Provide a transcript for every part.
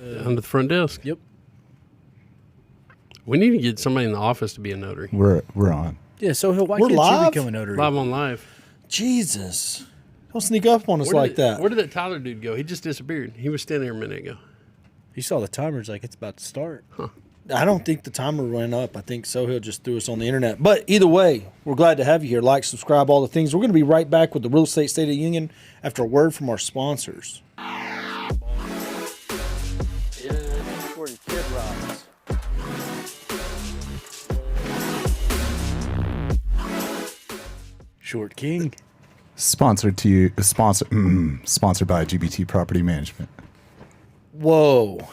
Under the front desk. Yep. We need to get somebody in the office to be a notary. We're on. Yeah, so why We're can't live? you become a notary? Live on live. Jesus. Don't sneak up on us like that. Where did that Tyler dude go? He just disappeared. He was standing there a minute ago. You saw the timers like it's about to start. Huh. I don't think the timer went up. I think Sohail just threw us on the internet. But either way, we're glad to have you here. Like, subscribe, all the things. We're going to be right back with the Real Estate State of the Union after a word from our sponsors. Short King. Sponsored by GBT Property Management. Whoa.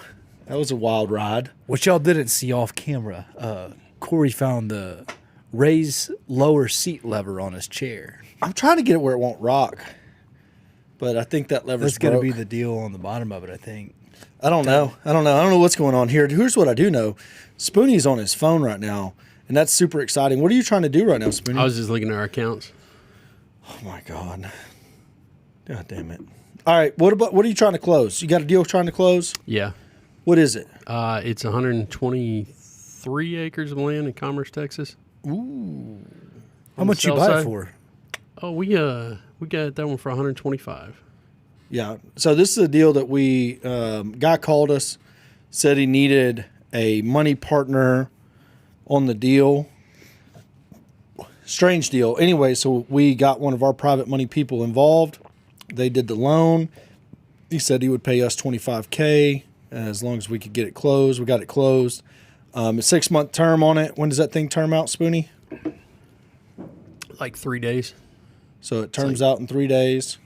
That was a wild ride. What y'all didn't see off camera, Corey found the raise lower seat lever on his chair. I'm trying to get it where it won't rock. But I think that lever's That's going to broke. be the deal on the bottom of it, I think. I don't know. I don't know what's going on here. Here's what I do know. Spoonie's on his phone right now, and that's super exciting. What are you trying to do right now, Spoonie? I was just looking at our accounts. Oh, my God. God damn it. All right. What are you trying to close? You got a deal trying to close? Yeah. What is it? It's 123 acres of land in Commerce, Texas. Ooh. How much you buy it for? Oh, we got that one for 125. Yeah. So this is a deal that we guy called us, said he needed a money partner on the deal. Strange deal. Anyway, so we got one of our private money people involved. They did the loan. He said he would pay us $25K as long as we could get it closed. We got it closed. A 6-month term on it. When does that thing term out, Spoonie? Like 3 days. So it terms out in 3 days.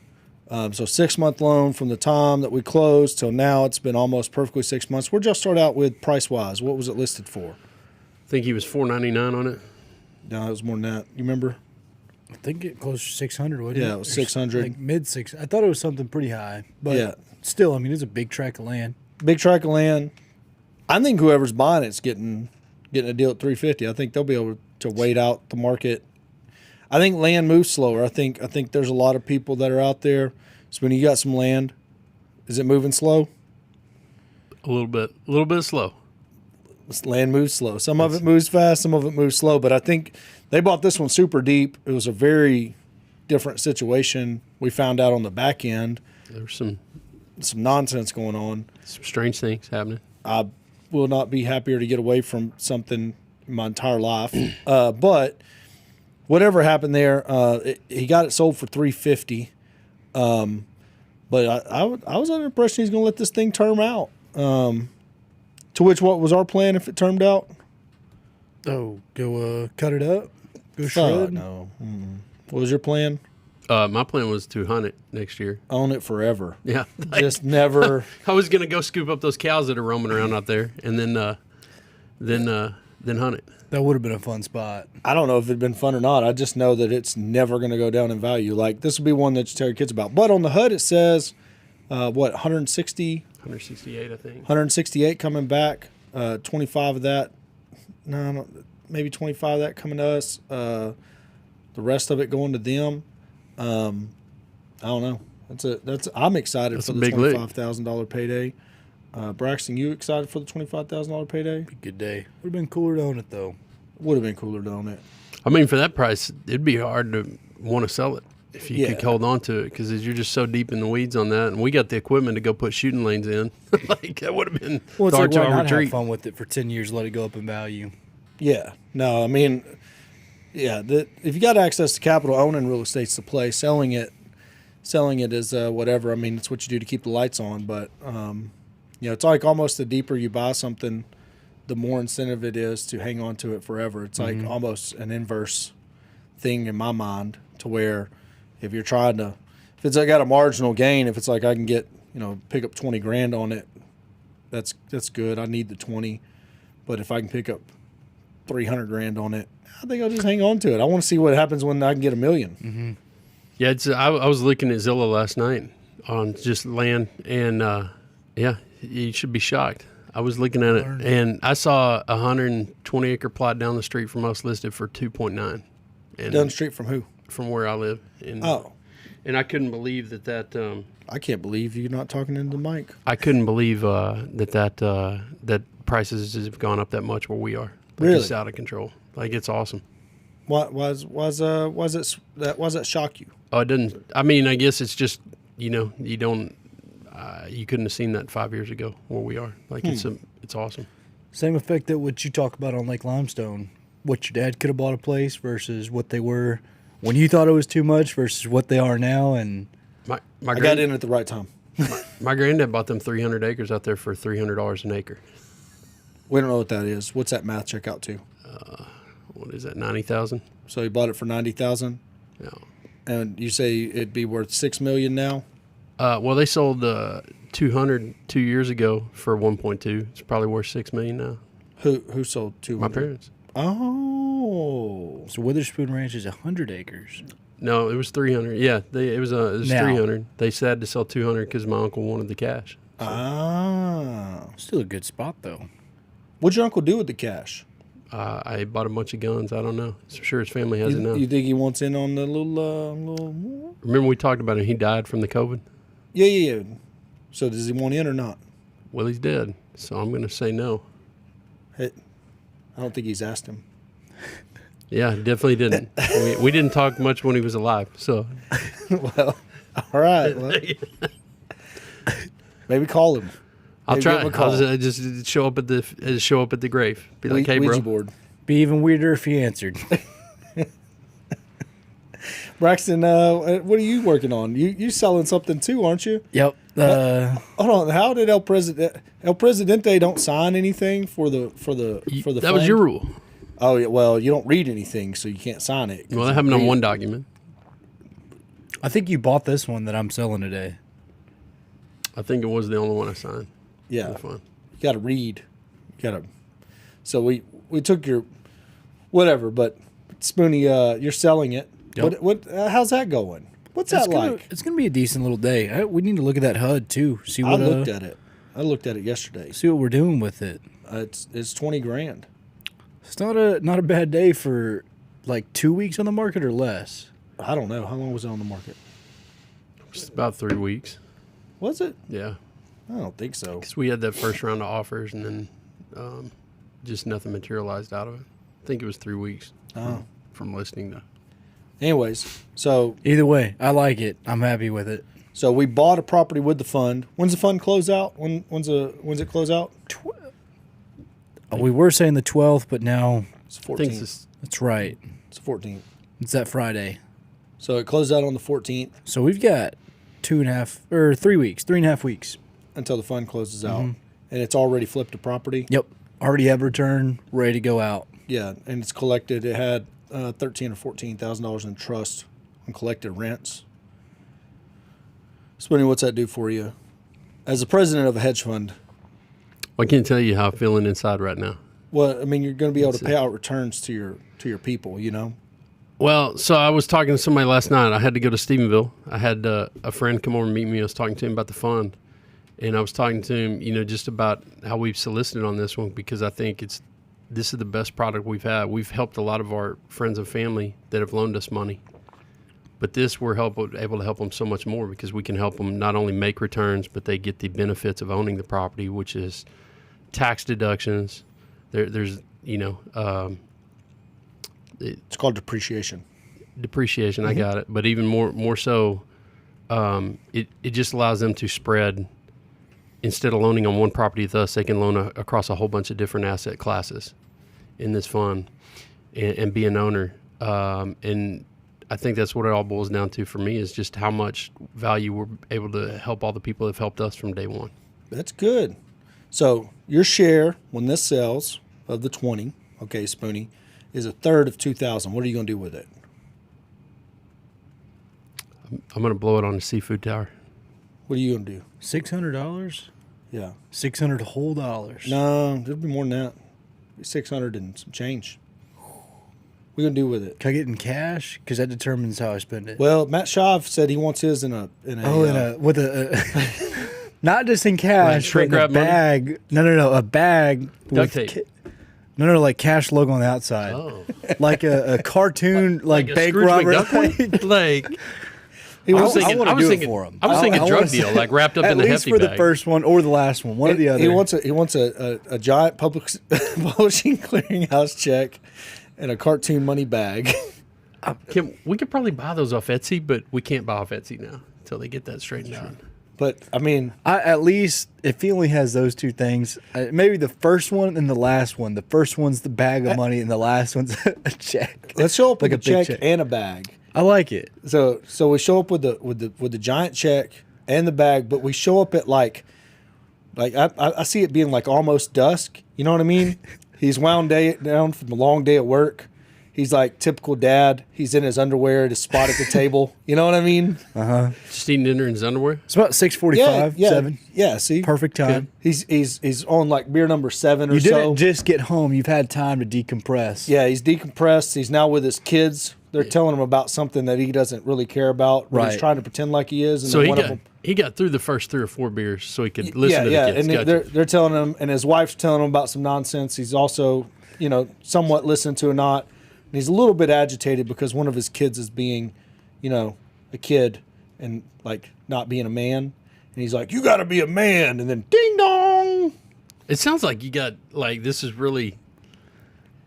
So 6-month loan from the time that we closed till now. It's been almost perfectly 6 months. Where'd y'all start out with price-wise? What was it listed for? I think he was $499 on it. No, it was more than that. You remember? I think it close to 600, wasn't it? Yeah, it was 600. Like mid 6. I thought it was something pretty high. But Yeah. still, I mean, it's a big tract of land. Big tract of land. I think whoever's buying it's getting a deal at $350. I think they'll be able to wait out the market. I think land moves slower. I think there's a lot of people that are out there. So when you got some land, is it moving slow? A little bit slow. Land moves slow. Some of it moves fast, some of it moves slow. But I think they bought this one super deep. It was a very different situation. We found out on the back end. There was some Nonsense going on. Some strange things happening. I will not be happier to get away from something in my entire life. But whatever happened there, he got it sold for $350. But I was under the impression he's going to let this thing term out. To which, what was our plan if it termed out? Oh, go cut it up? Go Fuck shred? no. What was your plan? My plan was to hunt it next year. Own it forever. Yeah. Just never. I was going to go scoop up those cows that are roaming around out there and then hunt it. That would have been a fun spot. I don't know if it'd been fun or not. I just know that it's never going to go down in value. Like, this will be one that you tell your kids about. But on the HUD, it says, 160? 168, I think. 168 coming back. 25 of that. No, maybe 25 of that coming to us. The rest of it going to them. I don't know. I'm excited for the $25,000 payday. Braxton, you excited for the $25,000 payday? Be a good day. Would have been cooler to own it, though. Would have been cooler to own it. I mean, for that price, it'd be hard to want to sell it if you Yeah. could hold on to it because you're just so deep in the weeds on that. And we got the equipment to go put shooting lanes in. Like, that would have been Well, it's hard like, to why not have retreat. fun with it for 10 years, let it go up in value? Yeah. No, I mean, yeah, if you got access to capital, owning real estate's the play. Selling it is whatever. I mean, it's what you do to keep the lights on. But, it's like almost the deeper you buy something, the more incentive it is to hang on to it forever. It's like almost an inverse thing in my mind to where if you're trying to, if it's like got a marginal gain, if it's like I can get, pick up 20 grand on it, that's good. I need the 20. But if I can pick up 300 grand on it, I think I'll just hang on to it. I want to see what happens when I can get $1 million. Mm-hmm. Yeah, I was looking at Zillow last night on just land, and yeah, you should be shocked. I was looking at it, and I saw a 120-acre plot down the street from us listed for 2.9. Down the street from who? From where I live. And I couldn't believe that I can't believe you're not talking into the mic. I couldn't believe that prices have gone up that much where we are. Really? It's out of control. Like, it's awesome. What was that shock you? Oh, it didn't. I mean, I guess it's just, you don't. You couldn't have seen that 5 years ago where we are. Like, it's awesome. Same effect that what you talk about on Lake Limestone. What your dad could have bought a place versus what they were when you thought it was too much versus what they are now. And I got in at the right time. My granddad bought them 300 acres out there for $300 an acre. We don't know what that is. What's that math check out to? What is that, 90,000? So he bought it for 90,000, Yeah. and you say it'd be worth $6 million now. Well, they sold 200 2 years ago for 1.2. It's probably worth $6 million now. Who sold 200? My parents. Oh, so Witherspoon Ranch is 100 acres. No, it was 300. Yeah, it was Now. 300. They said to sell 200 because my uncle wanted the cash. Still a good spot though. What'd your uncle do with the cash? I bought a bunch of guns. I don't know. I'm sure his family has it now. You think he wants in on the little? Remember we talked about it? He died from the COVID. Yeah. So does he want in or not? Well, he's dead, so I'm going to say no. Hey, I don't think he's asked him. Yeah, definitely didn't. we didn't talk much when he was alive. So, Well, all right. Well, maybe call him. I'll Maybe try. give him a call. I'll just show up at the grave. Be like, hey, Ouija bro. board. Be even weirder if he answered. Braxton, what are you working on? You selling something too, aren't you? Yep. Hold on. How did El Presidente don't sign anything for the That was your rule. Oh yeah. Well, you don't read anything, so you can't sign it. Well, that happened on one document. I think you bought this one that I'm selling today. I think it was the only one I signed. Yeah. That's fine. You got to read. You got to. So we took your whatever, but Spoonie, you're selling it. Yep. What? How's that going? What's that like? It's gonna be a decent little day. We need to look at that HUD too. See I what looked at it. I looked at it yesterday. see what we're doing with it. It's $20,000. It's not a bad day for like 2 weeks on the market or less. I don't know how long was it on the market. It's about 3 weeks. Was it? Yeah. I don't think so. Because we had that first round of offers and then just nothing materialized out of it. I think it was 3 weeks from listening to. Anyways, so Either way, I like it. I'm happy with it. we bought a property with the fund. When's the fund close out? When's it close out? We were saying the 12th, but now It's I think 14th. that's right. It's 14th. It's that Friday. So it closed out on the 14th So we've got 3 weeks, 3.5 weeks. until the fund closes out, and it's already flipped a property. Yep. Already have return, ready to go out. Yeah, and it's collected. It had $13,000 or $14,000 in trust on collected rents. Spoonie, what's that do for you? As the president of a hedge fund, I can't tell you how I'm feeling inside right now. well, I mean, you're going to be able to pay out returns to your people, you know? Well, so I was talking to somebody last night. I had to go to Stephenville. I had a friend come over and meet me. I was talking to him about the fund. And I was talking to him, just about how we've solicited on this one because I think this is the best product we've had. We've helped a lot of our friends and family that have loaned us money. But we're able to help them so much more because we can help them not only make returns, but they get the benefits of owning the property, which is tax deductions. There's It's called depreciation. Depreciation, I got it. But even more so, it just allows them to spread. Instead of loaning on one property with us, they can loan across a whole bunch of different asset classes in this fund and be an owner. And I think that's what it all boils down to for me is just how much value we're able to help all the people that have helped us from day one. That's good. So your share when this sells of the 20, okay, Spoonie, is a third of 2,000. What are you going to do with it? I'm going to blow it on the seafood tower. What are you going to do? $600? Yeah. 600 whole dollars. No, it'll be more than that. 600 and some change. What are you going to do with it? Can I get it in cash? Because that determines how I spend it. Well, Matt Shaw said he wants his in a with a not just in cash, shrink but in a wrap money? bag. No, a bag Duct with tape. No, like cash logo on the outside. Oh. Like a cartoon, like a bank Scrooge robber. McDuck one? Like, He I wants, was thinking, wanna I was do it thinking, for him. I was I thinking wanna drug say- deal, like wrapped up At in the least hefty for the bag. first one or the last one, one or the other. he wants a giant publishing clearinghouse check and a cartoon money bag. We could probably buy those off Etsy, but we can't buy off Etsy now until they get that straightened out. But I mean, At least if he only has those two things, maybe the first one and the last one. The first one's the bag of money, and the last one's a check. let's show up Like with a a big check, check. and a bag. I like it. So we show up with the giant check and the bag, but we show up at like I see it being like almost dusk. You know what I mean? He's wound down from a long day at work. He's like typical dad. He's in his underwear at his spot at the table. You know what I mean? Just eating dinner in his underwear. It's about 6:45, yeah, 7. Yeah, see, Perfect time. He's on like beer number 7 or You so. didn't just get home. You've had time to decompress. Yeah, he's decompressed. He's now with his kids. They're telling him about something that he doesn't really care about. But He's Right. trying to pretend like he is. And So then he one of got them, he got through the first 3 or 4 beers so he could listen to the kids. and Gotcha. they're telling him, and his wife's telling him about some nonsense. He's also, somewhat listened to or not. And he's a little bit agitated because one of his kids is being, a kid and like not being a man. And he's like, "You got to be a man." And then ding dong. It sounds like you got like this is really.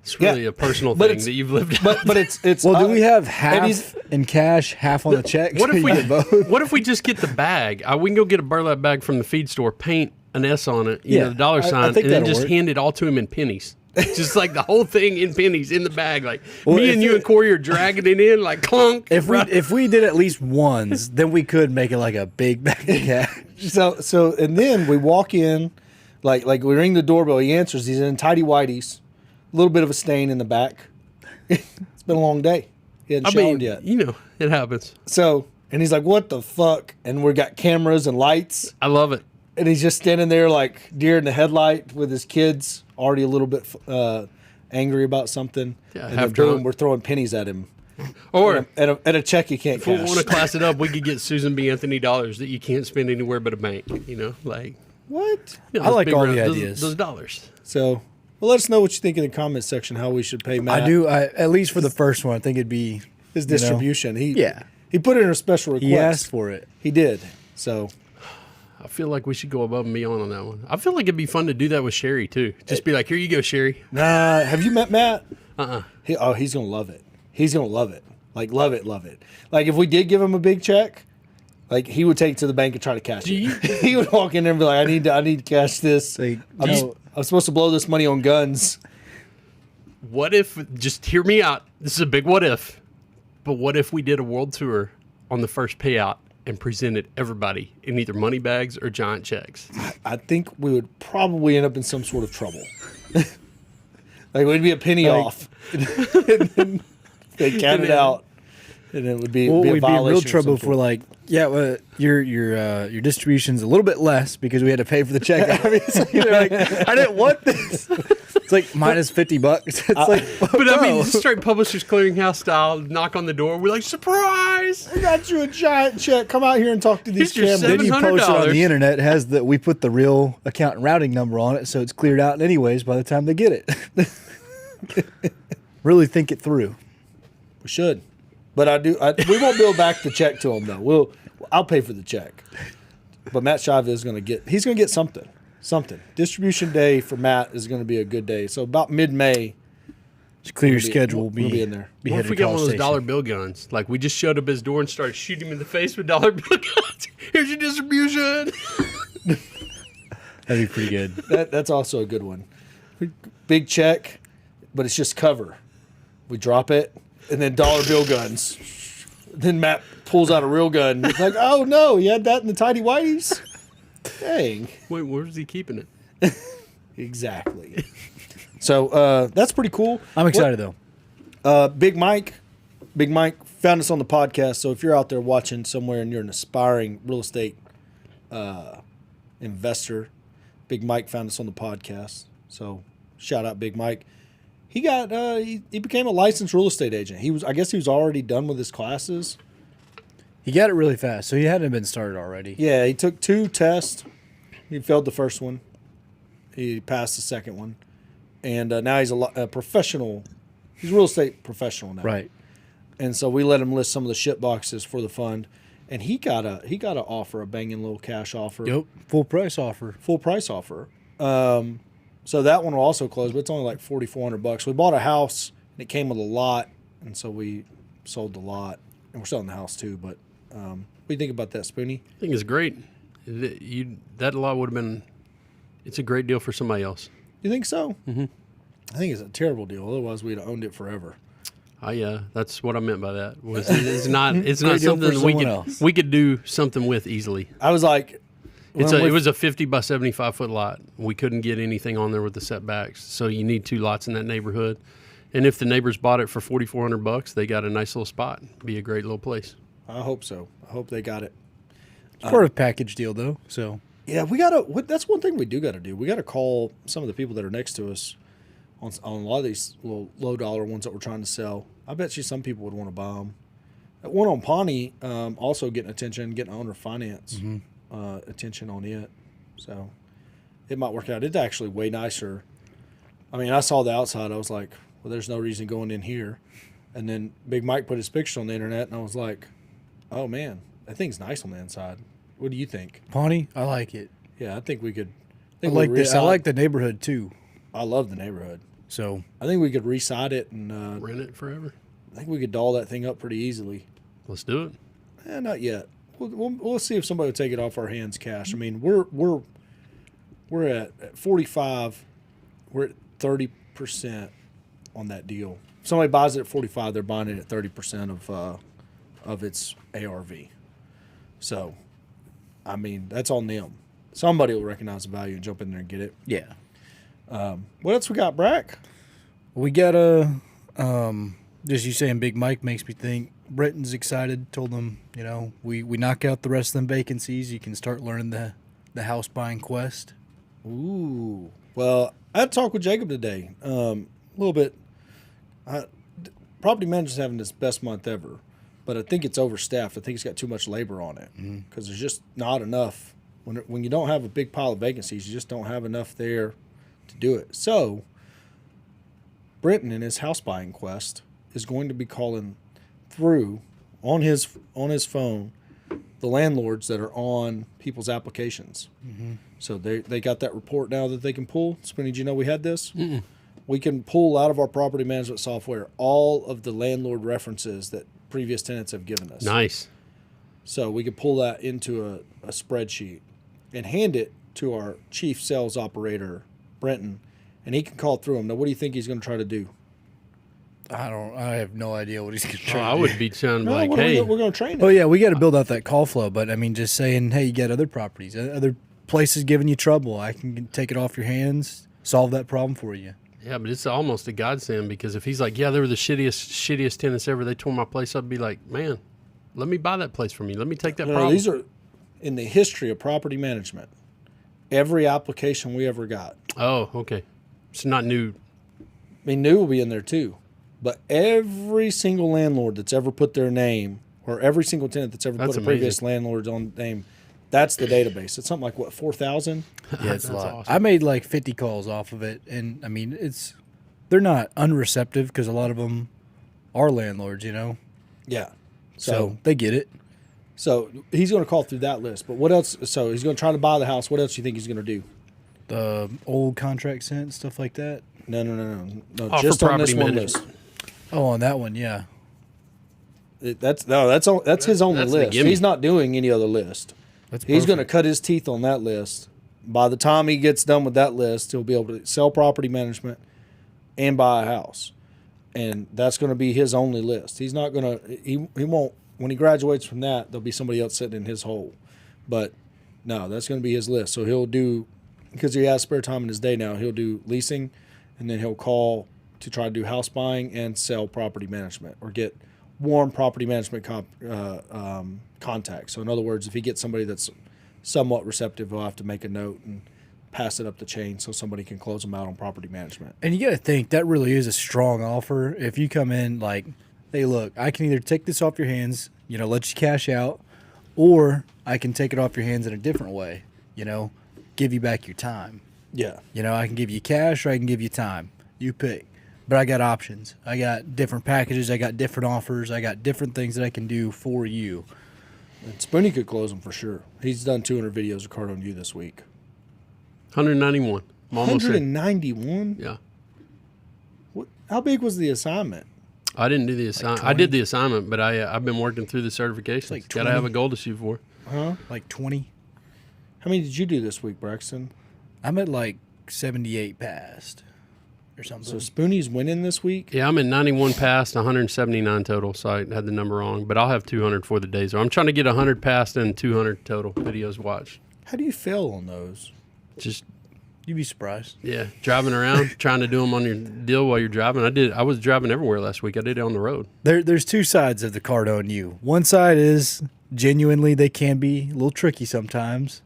It's Yeah, really a personal but thing it's- that you've lived. But it's. Well, do we have and he's- half in cash, half on the check? What so if you we? get both? What if we just get the bag? We can go get a burlap bag from the feed store, paint an S on it, Yeah, the dollar I sign, think and then that'll just work. hand it all to him in pennies. Just like the whole thing in pennies in the bag. Like Well, me if and you it- and Corey are dragging it in like clunk. If we did at least ones, then we could make it like a big bag of cash. So and then we walk in, like we ring the doorbell. He answers. He's in tidy whities, a little bit of a stain in the back. It's been a long day. He hadn't showered yet. It happens. So and he's like, "What the fuck?" And we got cameras and lights, I love it. and he's just standing there like deer in the headlight with his kids, already a little bit angry about something. Yeah, and half then boom, drunk. we're throwing pennies at him. Or And a check you can't if we cash. want to class it up, we could get Susan B. Anthony dollars that you can't spend anywhere but a bank. Like What? I like big all the those- ideas. Those dollars. So, well, let us know what you think in the comment section. How we should pay Matt. I do. At least for the first one, I think it'd be His distribution. Yeah. He put in a special request. He asked for it. He did. So I feel like we should go above and beyond on that one. I feel like it'd be fun to do that with Sherry too. Just be like, here you go, Sherry. nah. Have you met Matt? Uh-uh. He's gonna love it. He's gonna love it. Like love it. Like if we did give him a big check, like he would take it to the bank and try to cash it. He would walk in there and be like, I need to cash this. Like, I'm supposed to blow this money on guns. What if, just hear me out. This is a big what if. But what if we did a world tour on the first payout and presented everybody in either money bags or giant checks? I think we would probably end up in some sort of trouble. Like we'd be a penny Like- off. And then they count it out, and it would be, Well, be a we'd be in violation. real of trouble some if we're sort. like, yeah, well, your distribution's a little bit less because we had to pay for the check. Obviously, you're like, I didn't want this. It's like minus $50. It's like, But I mean, bro. just straight Publishers Clearinghouse style, knock on the door. We're like, surprise! I got you a giant check. Come out here and talk to these Here's your cameras. Then you post it on $700. the internet. It has we put the real account and routing number on it, so it's cleared out anyways by the time they get it. Really think it through. We should, but we won't bill back the check to him though. I'll pay for the check, but Matt Shiva is going to get. He's going to get something. Something. Distribution day for Matt is going to be a good day. So about mid-May, Just clear your We'll be- schedule. we'll be in there. Be What if headed we to got one of College those dollar Station. bill guns? Like we just showed up his door and started shooting him in the face with dollar bill guns. Here's your distribution. That'd be pretty good. that's also a good one. Big check, but it's just cover. We drop it, and then dollar bill guns. Then Matt pulls out a real gun. It's like, oh no, you had that in the tidy whities? Dang. Wait, where's he keeping it? Exactly. So that's pretty cool. I'm excited though. Big Mike found us on the podcast. So if you're out there watching somewhere and you're an aspiring real estate investor, Big Mike found us on the podcast. So shout out Big Mike. He got he became a licensed real estate agent. I guess he was already done with his classes. He got it really fast, so he hadn't been started already. Yeah, he took 2 tests. He failed the first one. He passed the second one, and now he's a professional. He's a real estate professional now. Right. And so we let him list some of the shit boxes for the fund. and he got a offer, a banging little cash offer. Yep, full price offer. Full price offer. So that one will also close, but it's only like $4,400. We bought a house and it came with a lot, and so we sold the lot, and we're selling the house too. But what do you think about that, Spoonie? I think it's great. That lot would have been. It's a great deal for somebody else. You think so? Mm-hmm. I think it's a terrible deal. Otherwise, we'd have owned it forever. That's what I meant by that. Was it's not Great something deal for that someone we could do something with easily. I was like, It was a 50 by 75 foot lot. We couldn't get anything on there with the setbacks, so you need 2 lots in that neighborhood. And if the neighbors bought it for $4,400, they got a nice little spot. Be a great little place. I hope so. I hope they got it. It's part of a package deal, though. So Yeah, that's one thing we do got to do. We got to call some of the people that are next to us on a lot of these little low dollar ones that we're trying to sell. I bet you some people would want to buy them. That one on Pawnee, also getting attention, getting owner finance attention on it. So it might work out. It's actually way nicer. I mean, I saw the outside. I was like, well, there's no reason going in here. And then Big Mike put his picture on the internet, and I was like, oh, man, that thing's nice on the inside. What do you think? Pawnee, I like it. Yeah, I think we could. I like the neighborhood too. I love the neighborhood. So I think we could reside it and Rent it forever. I think we could doll that thing up pretty easily. Let's do it. Not yet. We'll see if somebody will take it off our hands cash. I mean, we're at 45. We're at 30% on that deal. If somebody buys it at 45, they're buying it at 30% of its ARV. So, I mean, that's on them. Somebody will recognize the value and jump in there and get it. yeah, What else we got, Brack? we got just you saying Big Mike makes me think. Britton's excited. Told them, we knock out the rest of them vacancies. You can start learning the house buying quest. Ooh. Well, I had a talk with Jacob today. A little bit. Property manager's having his best month ever, but I think it's overstaffed. I think it's got too much labor on it because there's just not enough. When you don't have a big pile of vacancies, you just don't have enough there to do it. So, Britton in his house buying quest is going to be calling through on his phone the landlords that are on people's applications. So they got that report now that they can pull. Spinny, did you know we had this? Mm-mm. We can pull out of our property management software all of the landlord references that previous tenants have given us. Nice. So we could pull that into a spreadsheet and hand it to our chief sales operator, Brenton, and he can call through them. Now, what do you think he's going to try to do? I have no idea what he's going to try. I would be sounding like, we're hey, going to train him. Oh yeah, we got to build out that call flow. But I mean, just saying, hey, you got other properties, other places giving you trouble. I can take it off your hands, solve that problem for you. yeah, but it's almost a godsend because if he's like, yeah, they were the shittiest tenants ever. They tore my place up. I'd be like, man, let me buy that place from you. Let me take that No, problem. these are in the history of property management. Every application we ever got. Oh, okay. It's not new. I mean, new will be in there too. But every single landlord that's ever put their name, or every single tenant that's ever That's put a previous amazing. landlord's own name, that's the database. It's something like, what, 4,000? Yeah, it's a That's lot. awesome. I made like 50 calls off of it, and I mean, they're not unreceptive because a lot of them are landlords, Yeah. so they get it. So he's going to call through that list. But what else? So he's going to try to buy the house. What else do you think he's going to do? The old contract sent stuff like that. No. Offer Just on this property one management. list. Oh, on that one, yeah. That's his only That's the list. gimme. He's not doing any other list. That's He's going to perfect. cut his teeth on that list. By the time he gets done with that list, he'll be able to sell property management and buy a house. And that's going to be his only list. He's not going to, he won't, when he graduates from that, there'll be somebody else sitting in his hole. But no, that's going to be his list. So he'll do, because he has spare time in his day now, he'll do leasing and then he'll call to try to do house buying and sell property management or get warm property management contacts. So in other words, if he gets somebody that's somewhat receptive, he'll have to make a note and pass it up the chain so somebody can close them out on property management. And you got to think that really is a strong offer. If you come in like, hey, look, I can either take this off your hands, let you cash out, or I can take it off your hands in a different way, give you back your time. Yeah. I can give you cash or I can give you time. You pick. But I got options. I got different packages. I got different offers. I got different things that I can do for you. And Spoonie could close them for sure. He's done 200 videos of Cardone U this week. 191. I'm almost there. 191? Yeah. How big was the assignment? I didn't do the assignment. I did the assignment, but I've been working through the certifications. like Got to have a goal to shoot for. Huh? Like 20. How many did you do this week, Braxton? I'm at like 78 passed or something. So Spoonie's winning this week? Yeah, I'm at 91 passed, 179 total, so I had the number wrong. But I'll have 200 for the day. So I'm trying to get 100 passed and 200 total videos watched. How do you fail on those? Just, You'd be surprised. yeah, driving around, trying to do them on your deal while you're driving. I was driving everywhere last week. I did it on the road. There's two sides of the Cardone U. One side is genuinely they can be a little tricky sometimes.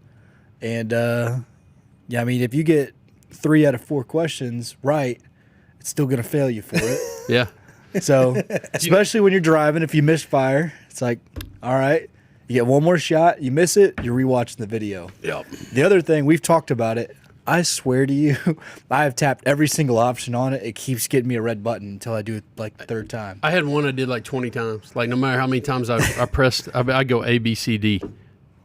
And, yeah, I mean, if you get 3 out of 4 questions right, it's still going to fail you for it. Yeah. So, especially when you're driving, if you misfire, it's like, all right, you get one more shot, you miss it, you're rewatching the video. Yep. The other thing, we've talked about it. I swear to you, I have tapped every single option on it. It keeps getting me a red button until I do it like the 3rd time. I had one I did like 20 times. Like no matter how many times I pressed, I go A, B, C, D,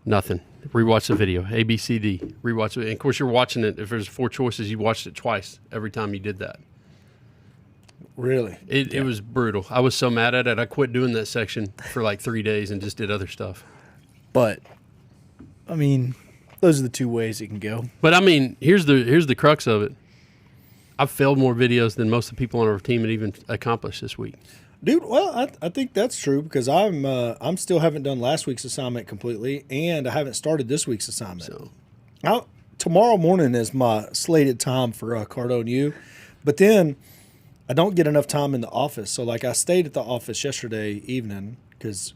nothing. Rewatch the video. A, B, C, D. Rewatch it. And of course, you're watching it. If there's 4 choices, you watched it twice every time you did that. Really? It was brutal. I was so mad at it. I quit doing that section for like 3 days and just did other stuff. But, I mean, those are the 2 ways it can go. But I mean, here's the crux of it. I've failed more videos than most of the people on our team had even accomplished this week. Dude, well, I think that's true because I'm still haven't done last week's assignment completely, and I haven't started this week's assignment. So Tomorrow morning is my slated time for Cardone U, but then I don't get enough time in the office. So, like, I stayed at the office yesterday evening because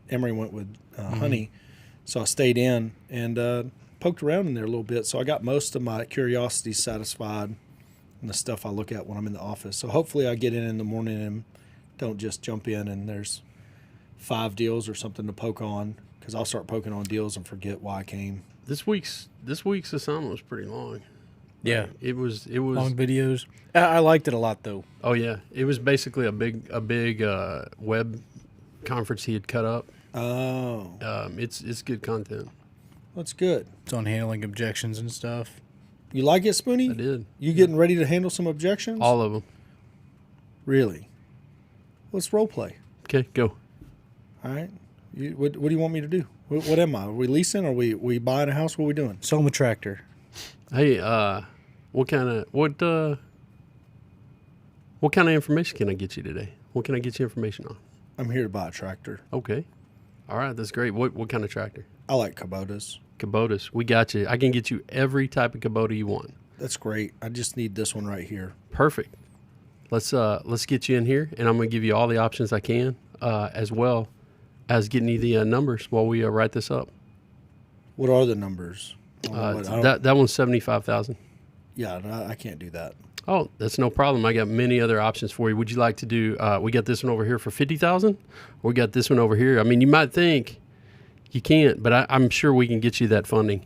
Emery went with Honey, so I stayed in and poked around in there a little bit. So I got most of my curiosities satisfied and the stuff I look at when I'm in the office. So hopefully I get in the morning and don't just jump in and there's 5 deals or something to poke on, because I'll start poking on deals and forget why I came. this week's assignment was pretty long. Yeah. It was Long videos. I liked it a lot, though. Oh yeah, it was basically a big web conference he had cut up. Oh, It's good content. that's good. It's on handling objections and stuff. You like it, Spoonie? I did. You getting ready to handle some objections? All of them. Really? Let's role play. Okay, go. All right. What do you want me to do? What am I? Are we leasing? Are we buying a house? What are we doing? Sell them a tractor. Hey, what kind of information can I get you today? What can I get you information on? I'm here to buy a tractor. Okay. All right, that's great. What kind of tractor? I like Kubotas. Kubotas. We got you. I can get you every type of Kubota you want. That's great. I just need this one right here. Perfect. Let's get you in here, and I'm going to give you all the options I can, as well as getting you the numbers while we write this up. What are the numbers? That one's 75,000. Yeah, I can't do that. Oh, that's no problem. I got many other options for you. Would you like to do? We got this one over here for 50,000. We got this one over here. I mean, you might think you can't, but I'm sure we can get you that funding.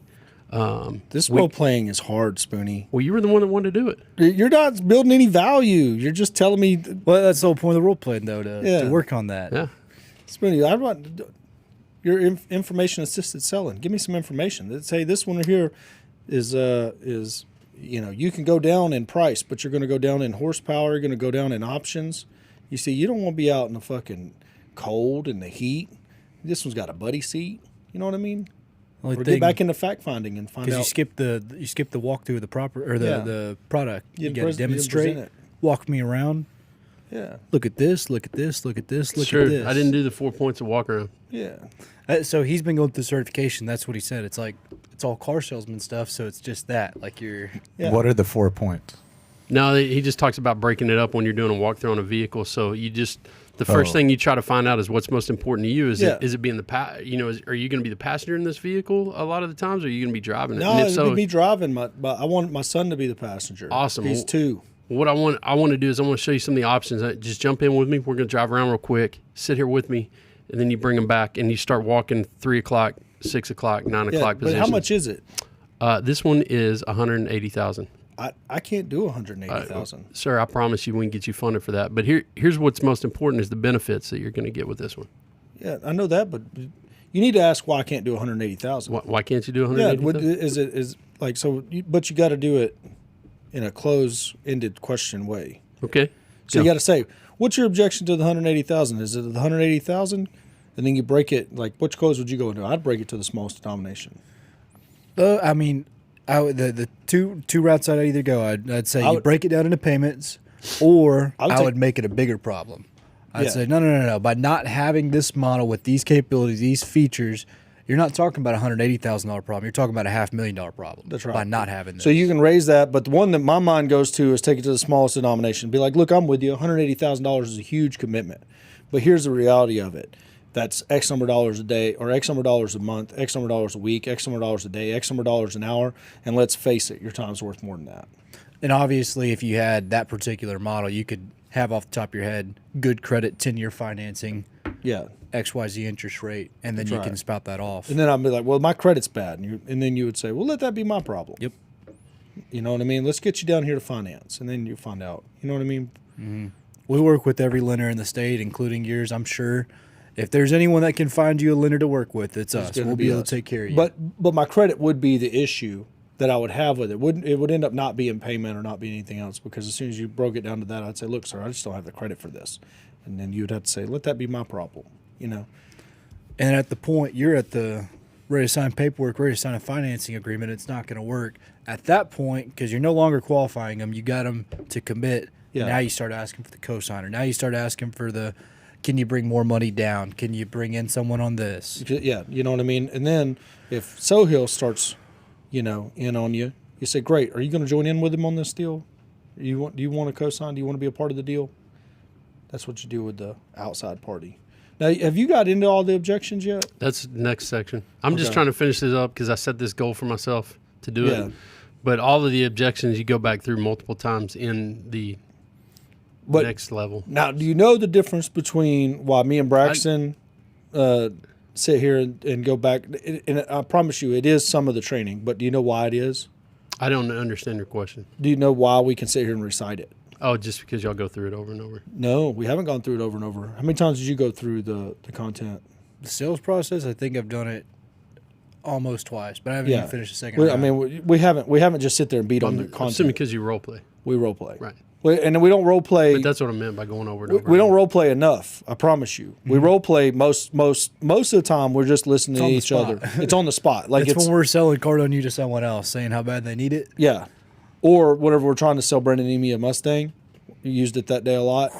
This role playing is hard, Spoonie. Well, you were the one that wanted to do it. You're not building any value. You're just telling me, Well, that's the whole point of the role playing, though, to work on that. Yeah. Spoonie, I want your information assisted selling. Give me some information. Let's say this one here is you can go down in price, but you're going to go down in horsepower. You're going to go down in options. You see, you don't want to be out in the fucking cold and the heat. This one's got a buddy seat. You know what I mean? Only Or thing, get back into fact finding and find out. because you skip the walkthrough of the the product. You got to present demonstrate. it. Walk me around. Yeah, Look at this. Look at this. Look at this. Look Sure. at this. I didn't do the 4 points of walk around. yeah. So he's been going through certification. That's what he said. It's like it's all car salesman stuff. So it's just that. Like you're. Yeah. What are the 4 points? No, he just talks about breaking it up when you're doing a walkthrough on a vehicle. So you just the first thing you try to find out is what's most important to you. Is it being are you going to be the passenger in this vehicle a lot of the times, or are you going to be driving it? No, And if it so, would be driving. But I want my son to be the passenger. Awesome. He's 2. what I want to do is I want to show you some of the options. Just jump in with me. We're going to drive around real quick. Sit here with me, and then you bring them back, and you start walking 3 o'clock, 6 o'clock, 9 o'clock But positions. how much is it? This one is 180,000. I can't do 180,000. Sir, I promise you we can get you funded for that. But here's what's most important is the benefits that you're going to get with this one. Yeah, I know that, but You need to ask why I can't do 180,000. Why can't you do Yeah, 180,000? is like so? But you got to do it in a close-ended question way. Okay. So you got to say, what's your objection to the 180,000? Is it the 180,000? And then you break it. Like, which close would you go into? I'd break it to the smallest denomination. I mean, the two routes I'd either go. I'd say you break it down into payments, or I would make it a bigger problem. I'd say no. By not having this model with these capabilities, these features, you're not talking about a $180,000 problem. You're talking about a $500,000 problem. That's right. By not having this. So you can raise that, but the one that my mind goes to is take it to the smallest denomination. Be like, look, I'm with you. $180,000 is a huge commitment, but here's the reality of it. That's X number of dollars a day, or X number of dollars a month, X number of dollars a week, X number of dollars a day, X number of dollars an hour, and let's face it, your time's worth more than that. And obviously, if you had that particular model, you could have off the top of your head good credit, 10-year financing, Yeah. XYZ interest rate, and then That's you right. can spout that off. And then I'd be like, well, my credit's bad. And then you would say, well, let that be my problem. Yep. You know what I mean? Let's get you down here to finance. And then you find out. You know what I mean? We work with every lender in the state, including yours, I'm sure. If there's anyone that can find you a lender to work with, it's us. gonna We'll be be able us. to take care of you. But my credit would be the issue that I would have with it. It would end up not being payment or not being anything else, because as soon as you broke it down to that, I'd say, look, sir, I just don't have the credit for this. And then you'd have to say, let that be my problem, you know? And at the point you're at the ready to sign paperwork, ready to sign a financing agreement, it's not going to work. At that point, because you're no longer qualifying them, you got them to commit. Yeah. Now you start asking for the cosigner. Now you start asking for the, can you bring more money down? Can you bring in someone on this? Yeah, you know what I mean? And then if Sohill starts, in on you, you say, great, are you going to join in with him on this deal? Do you want to co-sign? Do you want to be a part of the deal? That's what you do with the outside party. Now, have you got into all the objections yet? That's the next section. I'm just Okay. trying to finish this up because I set this goal for myself to do Yeah. it. But all of the objections you go back through multiple times in the next level. Now, do you know the difference between why me and Braxton sit here and go back? And I promise you, it is some of the training, but do you know why it is? I don't understand your question. Do you know why we can sit here and recite it? Oh, just because y'all go through it over and over. No, we haven't gone through it over and over. How many times did you go through the content? The sales process, I think I've done it almost twice, but I haven't even finished the second I round. mean, we haven't just sit there and beat on the I'm assuming content. because you role play. We role play, Right. And we don't role play. But that's what I meant by going over and over. We don't role play enough. I promise you. We role play most of the time. We're just listening to on the each spot. other. It's on the spot. Like it's when we're selling Cardone you to someone else, saying how bad they need it. yeah, or whatever we're trying to sell Brendan Emy a Mustang. We used it that day a lot.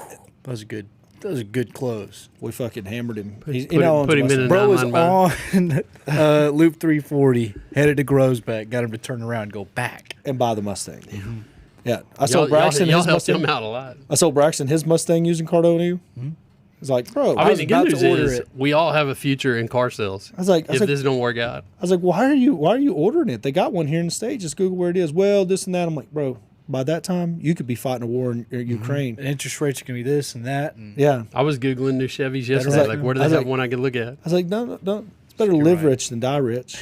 That was a good close. We fucking hammered him. Put him in an Bro was online on Loop 340, headed to Grosbeck, got him to turn around and go back. and buy the Mustang. Yeah, I Y'all, sold Braxton y'all his helped Mustang. him out a lot. I sold Braxton his Mustang using Cardone. It's like, bro. I mean, the about good to news order is it. we all have a future in car sales. I was like, if this don't work out. I was like, why are you ordering it? They got one here in the state. Just Google where it is. Well, this and that. I'm like, bro, by that time you could be fighting a war in Ukraine. And interest rates are going to be this and that. And Yeah. I was Googling new Chevys yesterday. like- Like, where do I they was have like- one I could look at? I was like, no. It's better to live right. rich than die rich.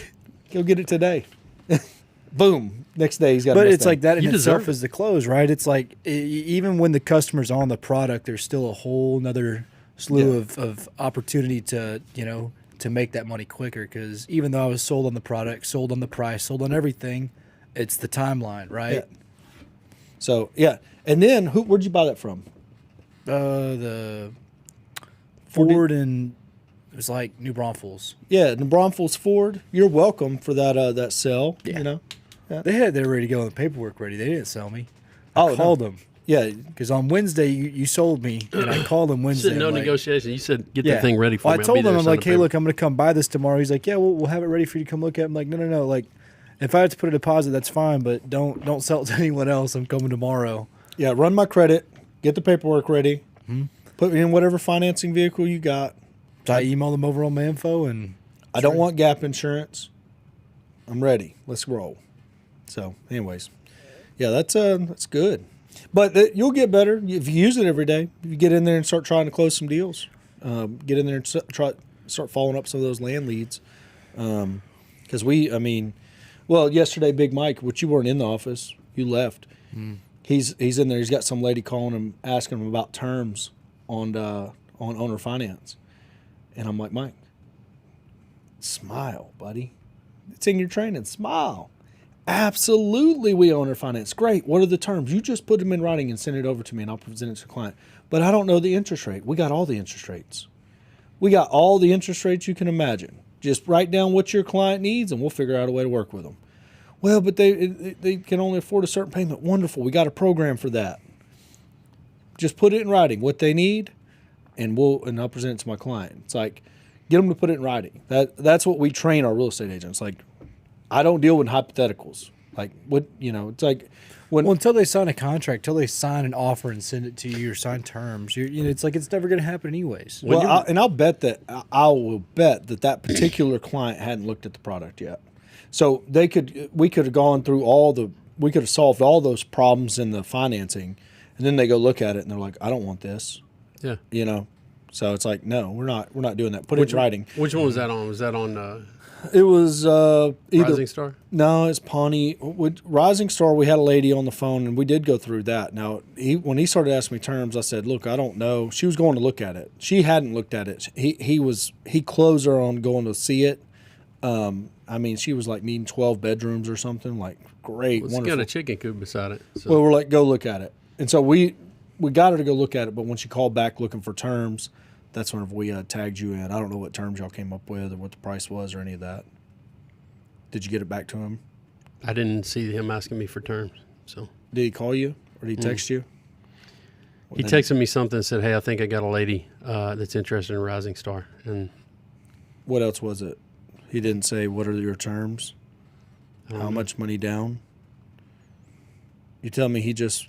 Go get it today. Boom. Next day he's got. But a it's Mustang. like that in You itself deserve it. is the close, right? It's like even when the customer's on the product, there's still a whole nother slew of opportunity to make that money quicker. Because even though I was sold on the product, sold on the price, sold on everything, it's the timeline, right? Yeah. So yeah, and then where'd you buy that from? The Ford and it was like New Braunfels. Yeah, the Braunfels Ford. You're welcome for that sale. Yeah. You know. They had their ready to go and the paperwork ready. They didn't sell me. Oh, I no. called them. Yeah. Because on Wednesday, you sold me, and I called him Wednesday. Said no I'm like, negotiation. You said get that thing ready for well, me. I told I'll be him, there I'm to sign like, the hey, paper." look, I'm going to come buy this tomorrow. He's like, yeah, we'll have it ready for you to come look at. I'm like, no. Like, if I have to put a deposit, that's fine, but don't sell it to anyone else. I'm coming tomorrow. Yeah. Run my credit. Get the paperwork ready. Put me in whatever financing vehicle you got. So I emailed him over on my info, and I don't want gap insurance. I'm ready. Let's roll. So, anyways, yeah, that's good. But you'll get better if you use it every day. If you get in there and start trying to close some deals, get in there and start following up some of those land leads. Because yesterday, Big Mike, which you weren't in the office, you left. He's in there. He's got some lady calling him, asking him about terms on owner finance, and I'm like, Mike, Smile, buddy. It's in your training. Smile. Absolutely, we own our finance. Great. What are the terms? You just put them in writing and send it over to me, and I'll present it to the client. But I don't know the interest rate. We got all the interest rates. We got all the interest rates you can imagine. Just write down what your client needs, and we'll figure out a way to work with them. Well, but they can only afford a certain payment. Wonderful. We got a program for that. Just put it in writing what they need, and I'll present it to my client. It's like, get them to put it in writing. That's what we train our real estate agents. Like, I don't deal with hypotheticals. Like, what, it's like when until they sign a contract, till they sign an offer and send it to you or sign terms, it's like it's never going to happen anyways. Well, I'll bet that I will bet that particular client hadn't looked at the product yet. So we could have gone through we could have solved all those problems in the financing, and then they go look at it and they're like, I don't want this. Yeah. So it's like, no, we're not doing that. Put it in writing. Which one was that on? Was that on It was either Rising Star? No, it's Pawnee. With Rising Star, we had a lady on the phone, and we did go through that. Now, when he started asking me terms, I said, look, I don't know. She was going to look at it. She hadn't looked at it. He closed her on going to see it. She was like needing 12 bedrooms or something. Like, great, It's wonderful. got a chicken coop beside it. So. Well, we're like, go look at it. And so we got her to go look at it, but when she called back looking for terms, that's whenever we tagged you in. I don't know what terms y'all came up with or what the price was or any of that. Did you get it back to him? I didn't see him asking me for terms. So Did he call you or did he text you? he texted me something and said, hey, I think I got a lady that's interested in Rising Star. And What else was it? He didn't say, what are your terms? How much money down? You tell me he just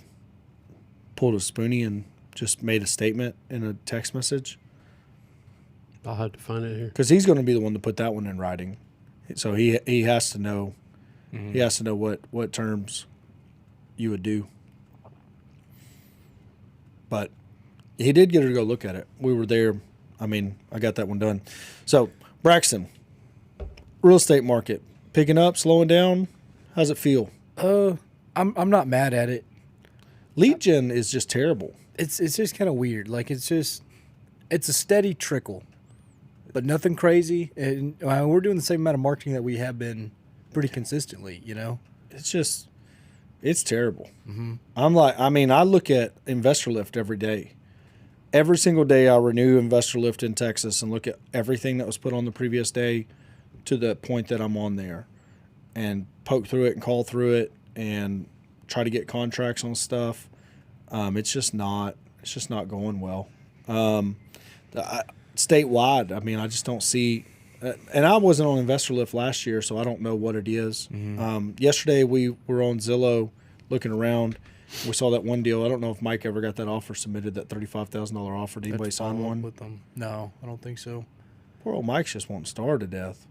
pulled a spoonie and just made a statement in a text message? I'll have to find it here. Because he's going to be the one to put that one in writing. So he has to know. He has to know what terms you would do. But he did get her to go look at it. We were there. I got that one done. So, Braxton, real estate market, picking up, slowing down. How's it feel? I'm not mad at it. Lead gen is just terrible. It's just kind of weird. Like, it's a steady trickle, but nothing crazy. And we're doing the same amount of marketing that we have been pretty consistently, It's terrible. Mm-hmm. I look at Investor Lift every day. Every single day I renew Investor Lift in Texas and look at everything that was put on the previous day to the point that I'm on there and poke through it and call through it and try to get contracts on stuff. It's just not going well. Statewide, I just don't see. And I wasn't on Investor Lift last year, so I don't know what it is. Mm-hmm. Yesterday we were on Zillow looking around. We saw that one deal. I don't know if Mike ever got that offer submitted, that $35,000 offer. Did anybody sign one? With them? No, I don't think so. Poor old Mike's just wanting to starve to death.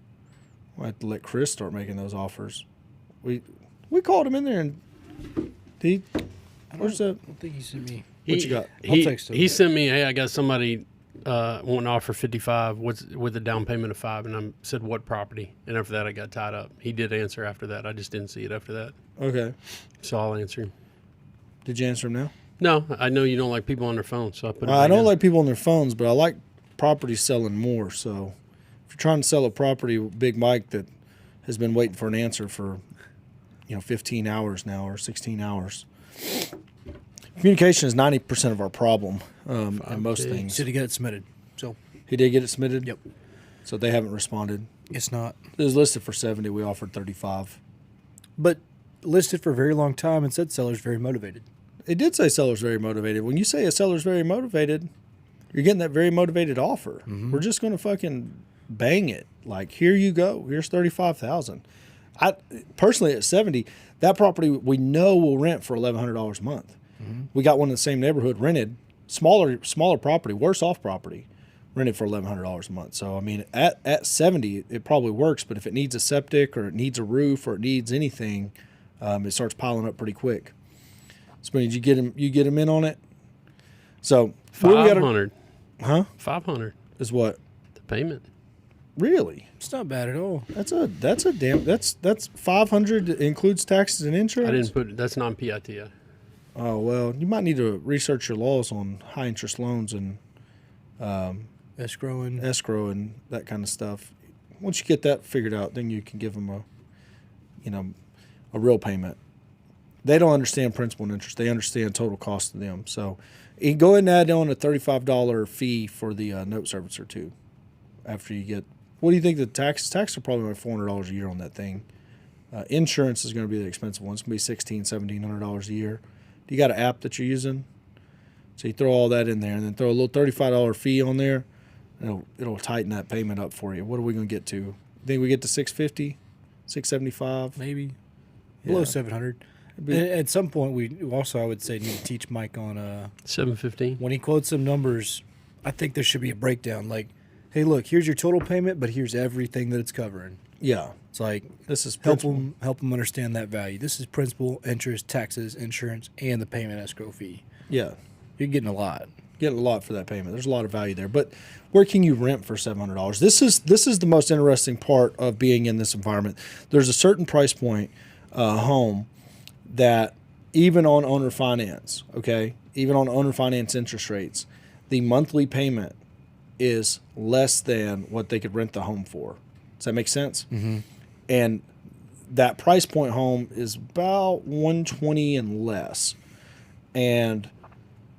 We'll have to let Chris start making those offers. We called him in there and where's that? I don't think he sent me. What you got? I'll text him. He sent me, hey, I got somebody wanting to offer 55 with a down payment of 5, and I said, what property? And after that, I got tied up. He did answer after that. I just didn't see it after that. Okay. So I'll answer him. Did you answer him now? No, I know you don't like people on their phone, so I put it I back don't in. like people on their phones, but I like properties selling more. So if you're trying to sell a property, Big Mike that has been waiting for an answer for 15 hours now or 16 hours. Communication is 90% of our problem in most He things. said he got it submitted. So He did get it submitted? Yep. So they haven't responded. It's not. It was listed for 70. We offered 35. But listed for a very long time and said seller's very motivated. It did say seller's very motivated. When you say a seller's very motivated, you're getting that very motivated offer. Mm-hmm. We're just going to fucking bang it. Like, here you go. Here's $35,000. I personally, at 70, that property we know will rent for $1,100 a month. Mm-hmm. We got one in the same neighborhood rented, smaller property, worse off property, rented for $1,100 a month. So at 70, it probably works. But if it needs a septic or it needs a roof or it needs anything, it starts piling up pretty quick. So did you get him in on it? So 500. Huh? 500 Is what? the payment. Really? It's not bad at all. That's 500 includes taxes and insurance. I didn't put that's non-PIT. Oh well, you might need to research your laws on high interest loans and Escrowing. escrow and that kind of stuff. once you get that figured out, then you can give them a real payment. They don't understand principal and interest. They understand total cost to them. So you can go ahead and add on a $35 fee for the note servicer too. After you get, what do you think the taxes? Taxes are probably like $400 a year on that thing. Insurance is going to be the expensive one. It's going to be $1,700 a year. Do you got an app that you're using? So you throw all that in there and then throw a little $35 fee on there. And it'll tighten that payment up for you. What are we going to get to? Think we get to $650, $675? Maybe below Yeah. 700. At some point, we also, I would say, need to teach Mike on $715. when he quotes some numbers. I think there should be a breakdown. Like, hey, look, here's your total payment, but here's everything that it's covering. Yeah. It's like This is help principal. them understand that value. This is principal, interest, taxes, insurance, and the payment escrow fee. Yeah. You're getting a lot. Getting a lot for that payment. There's a lot of value there. But where can you rent for $700? This is the most interesting part of being in this environment. There's a certain price point home that even on owner finance, okay, even on owner finance interest rates, the monthly payment is less than what they could rent the home for. Does that make sense? Mm-hmm. And that price point home is about $120 and less. And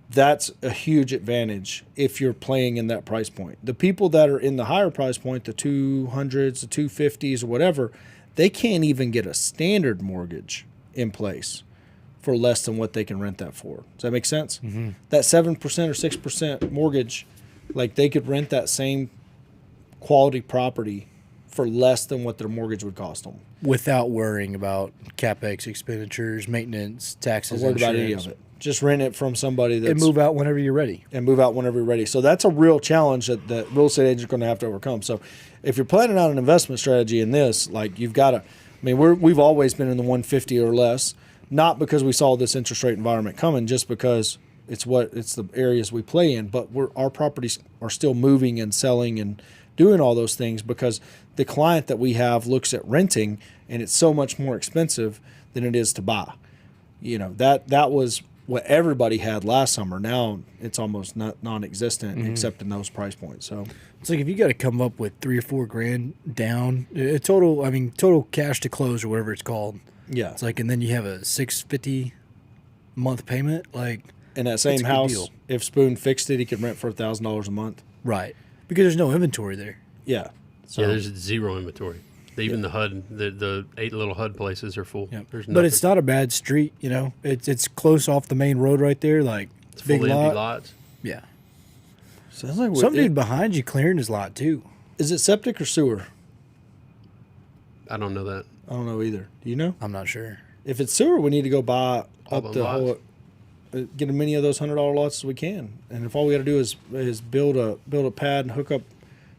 that's a huge advantage if you're playing in that price point. The people that are in the higher price point, the 200s, the 250s, or whatever, they can't even get a standard mortgage in place for less than what they can rent that for. Does that make sense? Mm-hmm. That 7% or 6% mortgage, like they could rent that same quality property for less than what their mortgage would cost them. Without worrying about CapEx expenditures, maintenance, taxes, Don't worry about any insurance. of it. Just rent it from somebody that's... And move out whenever you're ready. And move out whenever you're ready. So that's a real challenge that real estate agents are going to have to overcome. So if you're planning out an investment strategy in this, like you've got to... I mean, we've always been in the 150 or less, not because we saw this interest rate environment coming, just because it's the areas we play in. But our properties are still moving and selling and doing all those things because the client that we have looks at renting, and it's so much more expensive than it is to buy. You know, that was what everybody had last summer. Now it's almost non-existent except in those price points. So It's like if you got to come up with $3 or $4 grand down, total cash to close or whatever it's called. yeah, It's like, and then you have a $650 month payment. Like, in that That's same a good house, deal. if Spoon fixed it, he could rent for $1,000 a month. right. Because there's no inventory there. Yeah. So Yeah, there's zero inventory. Even the HUD, the 8 little HUD places are full. Yep. There's But it's not a bad street, you know. It's close off the main road right there. Like, it's big fully lot. empty lots. Yeah. sounds like Some dude behind you clearing his lot too. is it septic or sewer? I don't know that. I don't know either. Do you know? I'm not sure. If it's sewer, we need to go buy All up the the whole, get as many of those $100 lots as we can. And if all we got to do is build a pad and hook up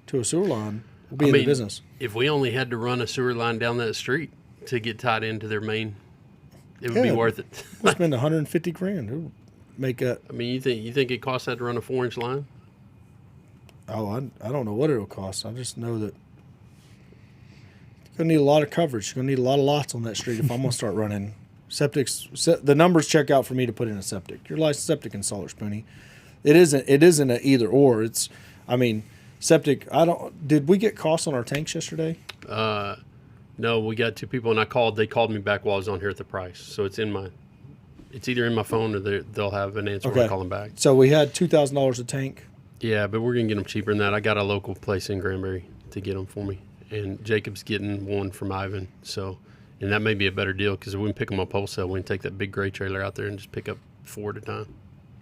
to a sewer line, we'll be in the business. If we only had to run a sewer line down that street to get tied into their main, it would be Yeah. worth it. We'll spend $150,000. It'll make a. I mean, you think it costs that to run a 4-inch line? Oh, I don't know what it'll cost. I just know that you're gonna need a lot of coverage. You're gonna need a lot of lots on that street if I'm gonna start running septics. The numbers check out for me to put in a septic. You're a licensed septic installer, Spoonie. It isn't an either or. It's, I mean, septic. Did we get costs on our tanks yesterday? No, we got 2 people, and they called me back while I was on here at the price. So it's either in my phone or they'll have an answer when I call them back. So we had $2,000 a tank. Yeah, but we're going to get them cheaper than that. I got a local place in Granbury to get them for me. And Jacob's getting one from Ivan. And that may be a better deal because if we can pick them up wholesale, we can take that big gray trailer out there and just pick up 4 at a time.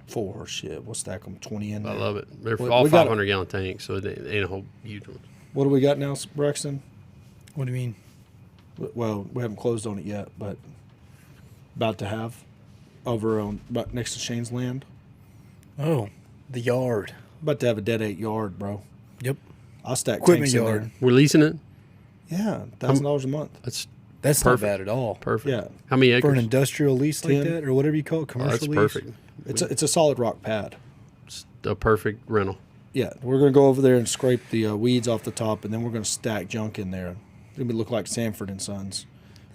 4 shit. We'll stack them 20 in there. I love it. They're We all got 500-gallon tanks, so it ain't a whole huge one. What do we got now, Braxton? What do you mean? Well, we haven't closed on it yet, but about to have about next to Shane's land. Oh, the yard. About to have a dead 8 yard, bro. Yep. I'll stack Equipment tanks in yard. there. We're leasing it? Yeah, $1,000 a month. That's Perfect. not bad at all. Perfect. Yeah. How many For an acres? industrial lease like 10. that, or whatever you call it, Oh, commercial that's lease. perfect. It's a solid rock pad. It's a perfect rental. Yeah, we're gonna go over there and scrape the weeds off the top, and then we're gonna stack junk in there. It's gonna look like Sanford and Sons.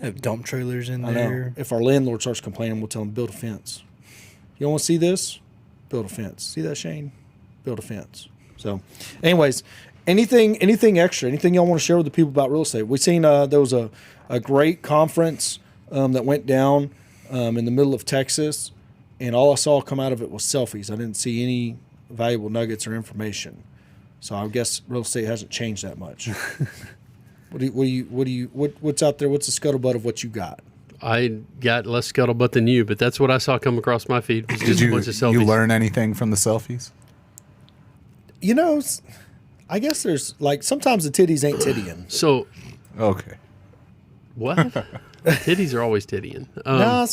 Have dump trailers in I there. know. If our landlord starts complaining, we'll tell him build a fence. You don't want to see this? Build a fence. See that, Shane? Build a fence. So, anyways, Anything extra? Anything y'all want to share with the people about real estate? We seen there was a great conference that went down in the middle of Texas, and all I saw come out of it was selfies. I didn't see any valuable nuggets or information. So I guess real estate hasn't changed that much. What's out there? What's the scuttlebutt of what you got? I got less scuttlebutt than you, but that's what I saw come across my feed. Was just a bunch of selfies. You learn anything from the selfies? You know, I guess there's like sometimes the titties ain't tittying. So, Okay. what? Titties are always tittying. No,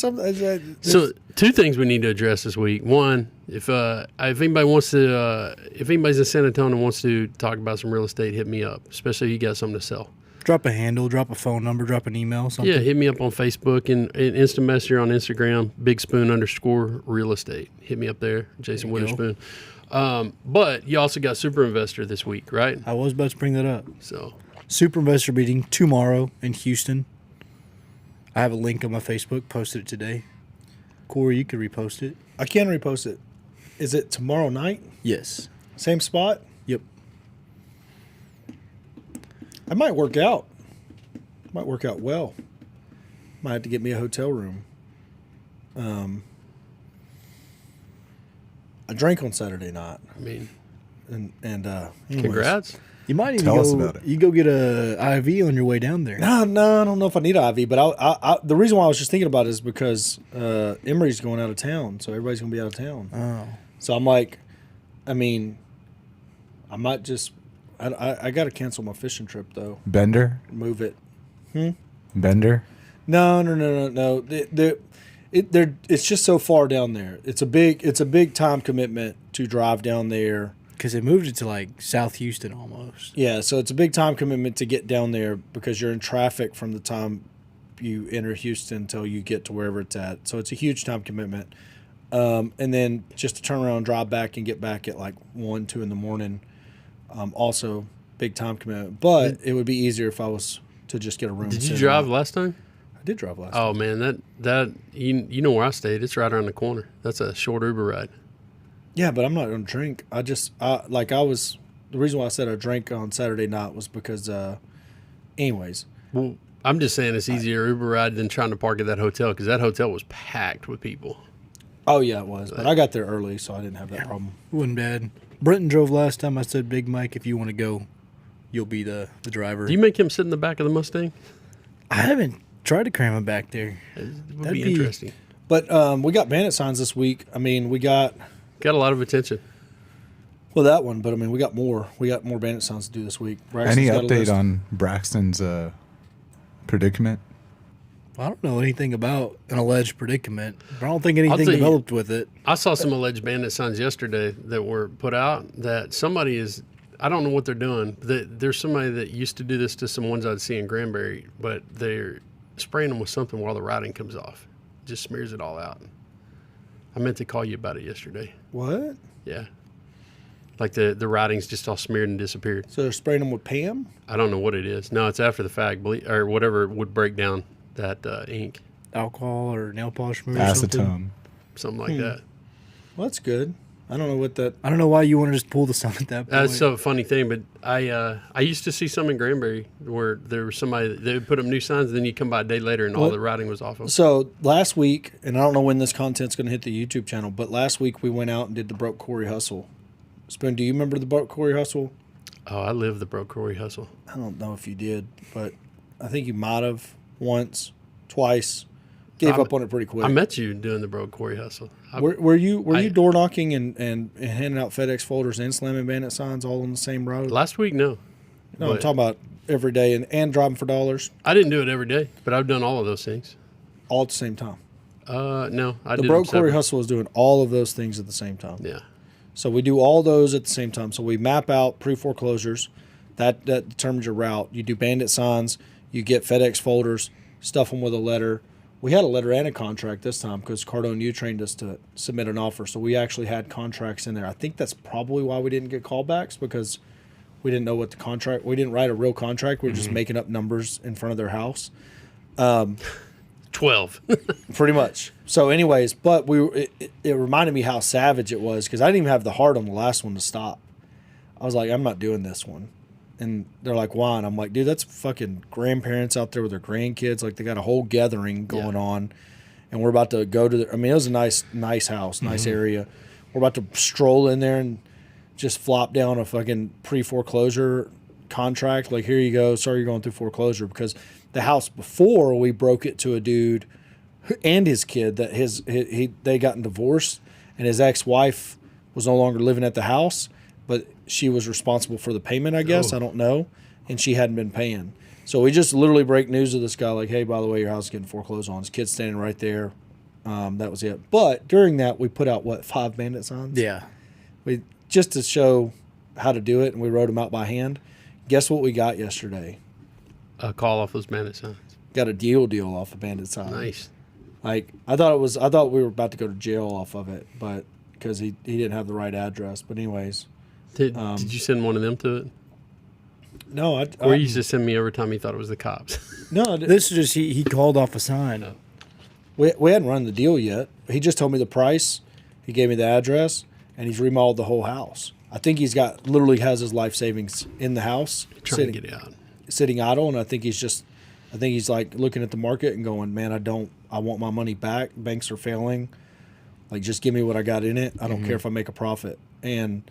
So, two things we need to address this week. One, if anybody wants to, if anybody's in San Antonio and wants to talk about some real estate, hit me up. Especially if you got something to sell. Drop a handle, drop a phone number, drop an email, something. Yeah, hit me up on Facebook and instant messenger on Instagram, bigspoon_real estate. Hit me up there, Jason There you Witherspoon. But you also got Super Investor this week, right? I was about to bring that up. So Super Investor meeting tomorrow in Houston. I have a link on my Facebook, posted it today. Corey, you could repost it. I can repost it. Is it tomorrow night? Yes. Same spot? Yep. I might work out. Might work out well. Might have to get me a hotel room. I drank on Saturday night, I mean, and anyways. congrats. You might even Tell us go. about it. You go get a IV on your way down there. No, I don't know if I need an IV, but I the reason why I was just thinking about it is because Emery's going out of town, so everybody's gonna be out of town. Oh. So I'm like, I mean, I might just. I got to cancel my fishing trip though. Bender? Move it. Bender? No. It's just so far down there. It's a big time commitment to drive down there. Because they moved it to like South Houston almost. Yeah, so it's a big time commitment to get down there because you're in traffic from the time you enter Houston until you get to wherever it's at. So it's a huge time commitment. And then just to turn around and drive back and get back at like 1, 2 in the morning. Also big time commitment. But it would be easier if I was to just get a room. Did you drive last time? I did drive last Oh man, that you know where I stayed. It's right around the corner. That's a short Uber ride. Yeah, but I'm not going to drink. The reason why I said I drank on Saturday night was because, anyways. Well, I'm just saying it's easier Uber ride than trying to park at that hotel because that hotel was packed with people. Oh, yeah, it was. But I got there early, so I didn't have that problem. Wasn't bad. Brenton drove last time. I said, Big Mike, if you want to go, you'll be the driver. Do you make him sit in the back of the Mustang? I haven't tried to cram him back there. It would That'd be be- interesting. But we got bandit signs this week. I mean, we got Got a lot of attention. that one, but I mean, we got more. We got more bandit signs to do this week. Braxton's Any got a update list. on Braxton's predicament? I don't know anything about an alleged predicament. I don't think anything tell you- developed with it. I saw some alleged bandit signs yesterday that were put out that somebody is, I don't know what they're doing. There's somebody that used to do this to some ones I'd see in Granbury, but they're spraying them with something while the writing comes off. Just smears it all out. I meant to call you about it yesterday. What? Yeah. Like the writing's just all smeared and disappeared. So they're spraying them with Pam? I don't know what it is. No, it's after the fact, or whatever would break down that ink, Alcohol or nail polish remover or something. Acetone. something like that. Well, that's good. I don't know what that. I don't know why you want to just pull the sun at that point. That's a funny thing, but I used to see some in Granbury where there was somebody, they would put up new signs, and then you come by a day later and all What? the writing was off of. So last week, and I don't know when this content's going to hit the YouTube channel, but last week we went out and did the Broke Corey Hustle. Spoon, do you remember the Broke Corey Hustle? Oh, I lived the Broke Corey hustle. I don't know if you did, but I think you might have once, twice. Gave up on it pretty quick. I met you doing the Broke Corey hustle. Were you I- door knocking and handing out FedEx folders and slamming bandit signs all on the same road? Last week, no. No, I'm But talking about every day and driving for dollars I didn't do it every day, but I've done all of those things. all at the same time. No, I The did Broke them Corey separate. Hustle is doing all of those things at the same time. Yeah. So we do all those at the same time. So we map out pre-foreclosures. That determines your route. You do bandit signs. You get FedEx folders, stuff them with a letter. We had a letter and a contract this time because Cardone, you trained us to submit an offer. So we actually had contracts in there. I think that's probably why we didn't get callbacks because we didn't know what the contract. We didn't write a real contract. We were just making up numbers in front of their house. 12. Pretty much. So, anyways, but it reminded me how savage it was because I didn't even have the heart on the last one to stop. I was like, I'm not doing this one. And they're like, why? And I'm like, dude, that's fucking grandparents out there with their grandkids. Like, they got a whole gathering going on. And we're about to go to the, I mean, it was a nice house, nice area. We're about to stroll in there and just flop down a fucking pre-foreclosure contract. Like, here you go. Sorry you're going through foreclosure. Because the house before, we broke it to a dude and his kid that they gotten divorced. And his ex-wife was no longer living at the house, but she was responsible for the payment, I guess. I don't know. And she hadn't been paying. So we just literally break news to this guy like, hey, by the way, your house is getting foreclosed on. His kid's standing right there. That was it. But during that, we put out, 5 bandit signs? Yeah. We just to show how to do it, and we wrote them out by hand. Guess what we got yesterday? A call off those bandit signs. Got a deal off a bandit sign. Nice. Like, I thought we were about to go to jail off of it, but because he didn't have the right address. But anyways. Did you send one of them to it? No, Or he used to send me every time he thought it was the cops. No, This is just he called off a sign. we hadn't run the deal yet. He just told me the price. He gave me the address, and he's remodeled the whole house. I think literally has his life savings in the house, Trying to get it out. sitting idle, and I think he's like looking at the market and going, man, I want my money back. Banks are failing. Like, just give me what I got in it. I don't care if I make a profit. And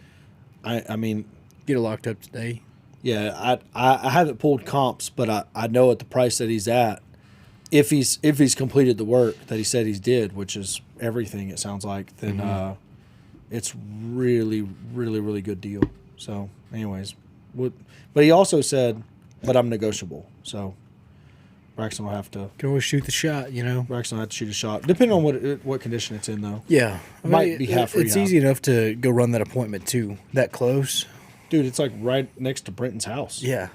I mean, Get it locked up today. yeah, I haven't pulled comps, but I know at the price that he's at, if he's completed the work that he said he did, which is everything, it sounds like, then it's really, really, really good deal. So, anyways, but he also said, but I'm negotiable. So Braxton will have to. Can always shoot the shot, you know. Braxton will have to shoot a shot, depending on what condition it's in, though. Yeah, Might be half It's rehab. easy enough to go run that appointment too. That close. Dude, it's like right next to Brenton's house. Yeah,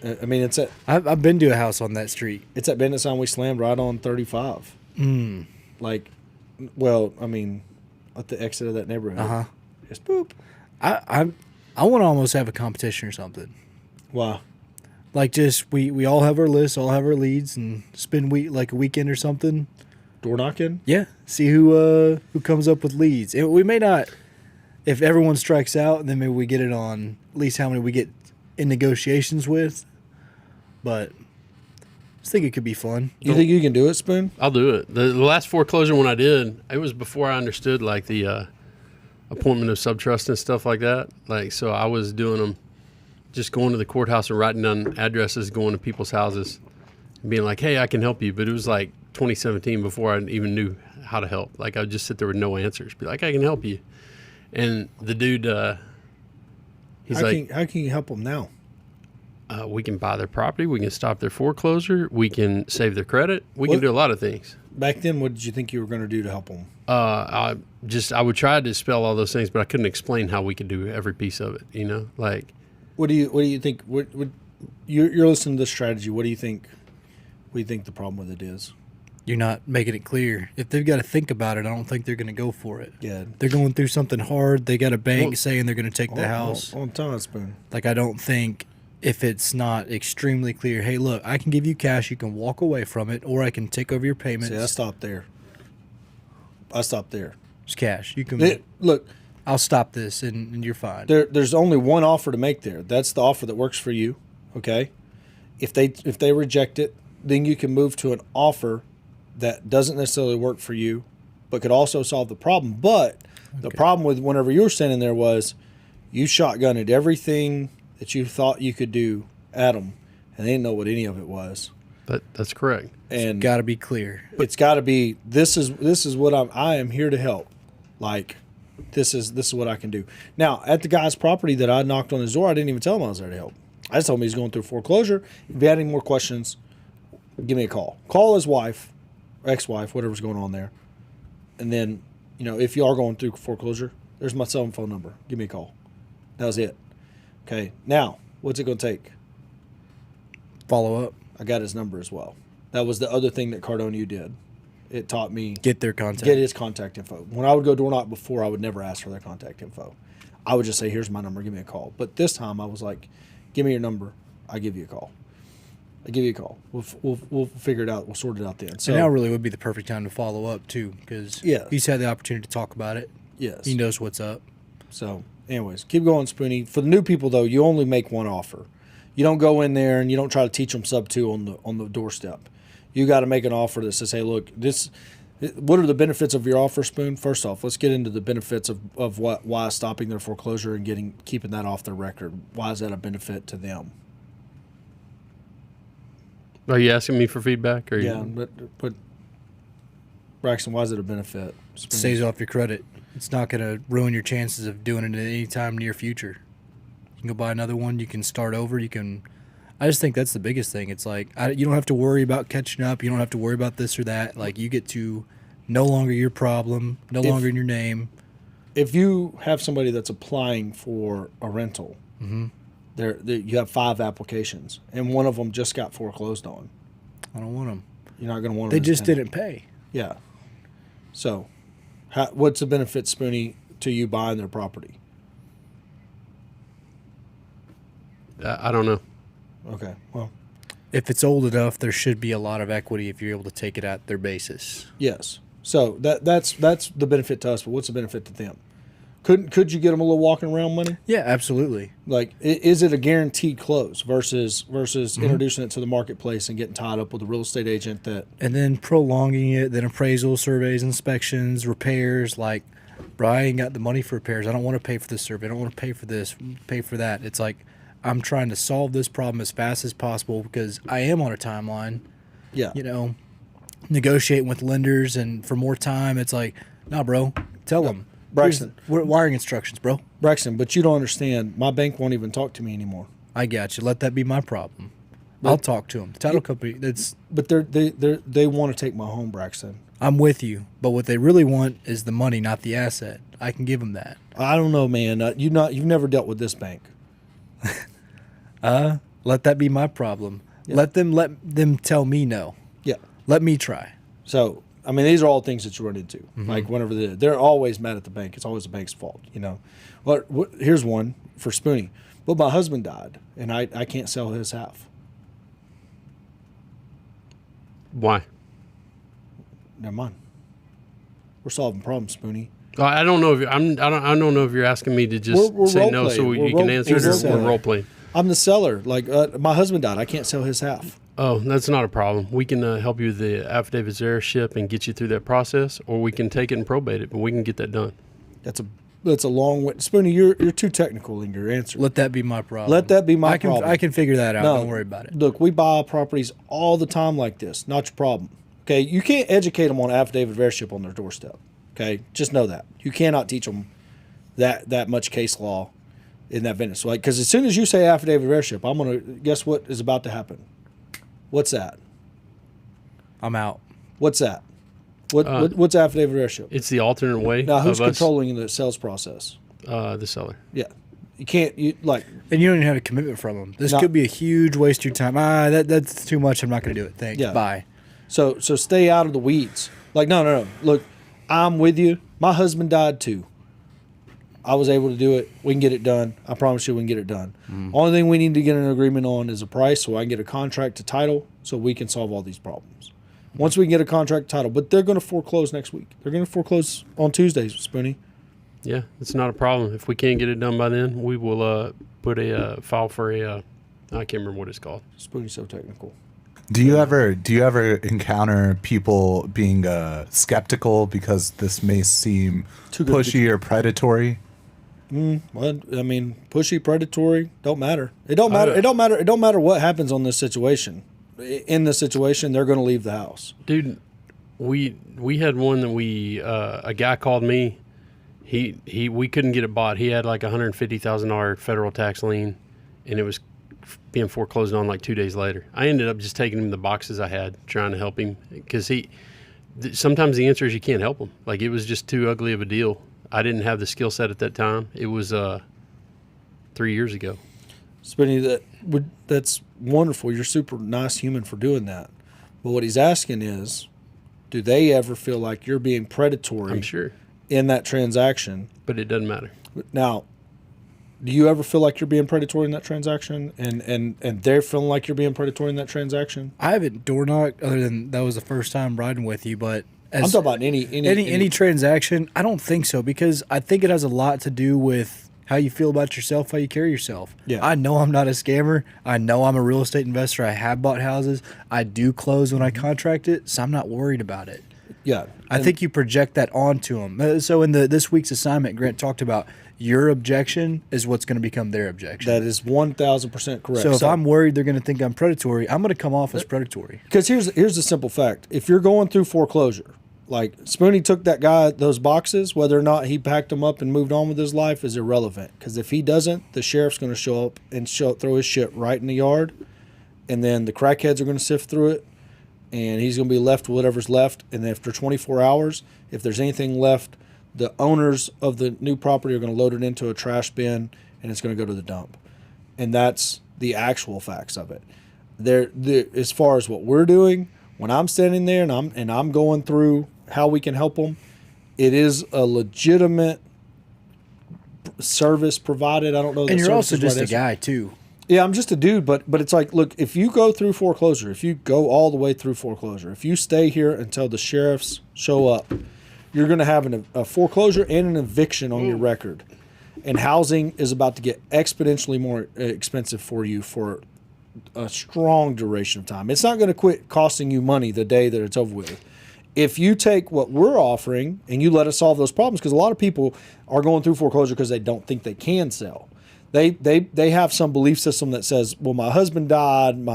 I mean, it's at I've been to a house on that street. Bandit sign we slammed right on 35. Like, well, I mean, at the exit of that neighborhood. Just boop. I want to almost have a competition or something. Wow. Like, just we all have our lists, all have our leads, and spend like a weekend or something. Door knocking? Yeah, see who comes up with leads. And we may not, if everyone strikes out, then maybe we get it on at least how many we get in negotiations with. But I just think it could be fun. You think you can do it, Spoon? I'll do it. The last foreclosure one I did, it was before I understood like the appointment of subtrust and stuff like that. Like, so I was doing them, just going to the courthouse and writing down addresses, going to people's houses, and being like, "Hey, I can help you." But it was like 2017 before I even knew how to help. Like, I would just sit there with no answers, be like, "I can help you," and the dude, he's How can you help them now? we can buy their property, we can stop their foreclosure, we can save their credit, we can do a lot of things. Back then, what did you think you were going to do to help them? I would try to spell all those things, but I couldn't explain how we could do every piece of it. You know, like. What do you think? You're listening to this strategy. What do you think? What do you think the problem with it is? You're not making it clear. If they've got to think about it, I don't think they're going to go for it. Yeah. They're going through something hard. They got a bank saying they're going to take the house. On time, Spoon. Like, I don't think if it's not extremely clear, hey, look, I can give you cash, you can walk away from it, or I can take over your payments. See, I stopped there. It's cash. You can Look, I'll stop this, and you're fine. there's only one offer to make there. That's the offer that works for you. Okay. If they reject it, then you can move to an offer that doesn't necessarily work for you, but could also solve the problem. But the problem with whenever you were standing there was you shotgunned everything that you thought you could do at them, and they didn't know what any of it was. That's correct. And Got to be clear. it's got to be this is what I am here to help. Like, this is what I can do. Now, at the guy's property that I knocked on his door, I didn't even tell him I was there to help. I just told him he's going through foreclosure. If you had any more questions, give me a call. Call his wife, ex-wife, whatever's going on there. And then, if you are going through foreclosure, there's my cell phone number. Give me a call. That was it. Okay. Now, what's it going to take? Follow up. I got his number as well. That was the other thing that Cardone did. It taught me Get their contact. get his contact info. When I would go door knock before, I would never ask for their contact info. I would just say, "Here's my number. Give me a call." But this time, I was like, "Give me your number. I give you a call. I give you a call. We'll figure it out. We'll sort it out then." So And now really would be the perfect time to follow up too, because Yeah. he's had the opportunity to talk about it. yes. He knows what's up. So, anyways, keep going, Spoonie. For the new people though, you only make one offer. You don't go in there and you don't try to teach them sub 2 on the doorstep. You got to make an offer that says, hey, look, what are the benefits of your offer, Spoon? First off, let's get into the benefits of why stopping their foreclosure and keeping that off their record. Why is that a benefit to them? Are you asking me for feedback? Or Yeah, but Braxton, why is it a benefit? It stays off your credit. It's not going to ruin your chances of doing it at any time near future. You can go buy another one. You can start over. I just think that's the biggest thing. It's like you don't have to worry about catching up. You don't have to worry about this or that. Like you get to no longer your problem, no longer in your name. If you have somebody that's applying for a rental, you have 5 applications, and one of them just got foreclosed on. I don't want them. You're not going to want They them. just didn't pay. Yeah. So, what's the benefit, Spoonie, to you buying their property? I don't know. Okay. Well, If it's old enough, there should be a lot of equity if you're able to take it at their basis. yes. So that's the benefit to us, but what's the benefit to them? Could you get them a little walking around money? Yeah, absolutely. Like, is it a guaranteed close versus introducing it to the marketplace and getting tied up with a real estate agent that? And then prolonging it, then appraisal, surveys, inspections, repairs. Like, bro, I ain't got the money for repairs. I don't want to pay for this survey. I don't want to pay for this, pay for that. It's like I'm trying to solve this problem as fast as possible because I am on a timeline. Yeah. You know, negotiating with lenders and for more time. It's like, nah, bro, tell them. Braxton. Wiring instructions, bro. Braxton, but you don't understand. My bank won't even talk to me anymore. I got you. Let that be my problem. I'll talk to them. The title company. But they want to take my home, Braxton. I'm with you, but what they really want is the money, not the asset. I can give them that. I don't know, man. You've never dealt with this bank. Let that be my problem. Yeah. Let them tell me no. Yeah. Let me try. So, I mean, these are all things that you run into. Like, whenever they're always mad at the bank. It's always the bank's fault, you know. Well, here's one for Spoonie. But my husband died, and I can't sell his half. Why? Never mind. We're solving problems, Spoonie. I don't know if I don't know if you're asking me to just We're say no role-playing. so We're you can role- answer it, we're or we're role playing. I'm the seller. Like, my husband died. I can't sell his half. Oh, that's not a problem. We can help you with the affidavit of heirship and get you through that process, or we can take it and probate it, but we can get that done. That's a long way. Spoonie, you're too technical in your answer. Let that be my problem. Let that be my problem. I can figure that out. No, Don't worry about it. Look, we buy properties all the time like this. Not your problem. Okay, you can't educate them on affidavit of heirship on their doorstep. Okay, just know that you cannot teach them that much case law in that venue. So, like, because as soon as you say affidavit of heirship, I'm gonna guess what is about to happen. What's that? I'm out. What's that? What's affidavit of heirship? It's the alternate way Now, who's of us, controlling the sales process? the seller. Yeah, you can't. Like, And you don't even have a commitment from them. This No. could be a huge waste of your time. That's too much. I'm not going to do it. Thanks. Yeah. Bye. so stay out of the weeds. Like, no. Look, I'm with you. My husband died too. I was able to do it. We can get it done. I promise you we can get it done. Only thing we need to get an agreement on is a price so I can get a contract to title so we can solve all these problems. Once we can get a contract to title, but they're going to foreclose next week. They're going to foreclose on Tuesdays, Spoonie. Yeah, it's not a problem. If we can't get it done by then, we will put a file for I can't remember what it's called. Spoonie's so technical. Do you ever encounter people being skeptical because this may seem Too good to pushy or predatory? Well, I mean, pushy, predatory, don't matter. It don't matter. It don't matter. It don't matter what happens on this situation. In this situation, they're going to leave the house. Dude, we had one that a guy called me. We couldn't get it bought. He had like $150,000 federal tax lien, and it was being foreclosed on like 2 days later. I ended up just taking him the boxes I had, trying to help him, because sometimes the answer is you can't help him. Like, it was just too ugly of a deal. I didn't have the skill set at that time. It was 3 years ago. Spinny, that's wonderful. You're a super nice human for doing that. But what he's asking is, do they ever feel like you're being predatory I'm sure, in that transaction? but it doesn't matter. Now, do you ever feel like you're being predatory in that transaction, and they're feeling like you're being predatory in that transaction? I haven't door knocked other than that was the first time riding with you, but I'm talking about any any transaction. I don't think so because I think it has a lot to do with how you feel about yourself, how you carry yourself. Yeah. I know I'm not a scammer. I know I'm a real estate investor. I have bought houses. I do close when I contract it, so I'm not worried about it. Yeah. I think you project that onto them. So in this week's assignment, Grant talked about your objection is what's going to become their objection. That is 1,000% correct. So if I'm worried they're going to think I'm predatory, I'm going to come off as predatory. Because here's the simple fact: if you're going through foreclosure, like Spoonie took that guy those boxes, whether or not he packed them up and moved on with his life is irrelevant. Because if he doesn't, the sheriff's going to show up and throw his shit right in the yard, and then the crackheads are going to sift through it, and he's going to be left with whatever's left. And after 24 hours, if there's anything left, the owners of the new property are going to load it into a trash bin, and it's going to go to the dump. And that's the actual facts of it. As far as what we're doing, when I'm standing there and I'm going through how we can help them, it is a legitimate service provided. I don't know. And you're also just a guy too. Yeah, I'm just a dude, but it's like, look, if you go through foreclosure, if you go all the way through foreclosure, if you stay here until the sheriffs show up, you're going to have a foreclosure and an eviction on your record. And housing is about to get exponentially more expensive for you for a strong duration of time. It's not going to quit costing you money the day that it's over with. If you take what we're offering and you let us solve those problems, because a lot of people are going through foreclosure because they don't think they can sell. They have some belief system that says, well, my husband died,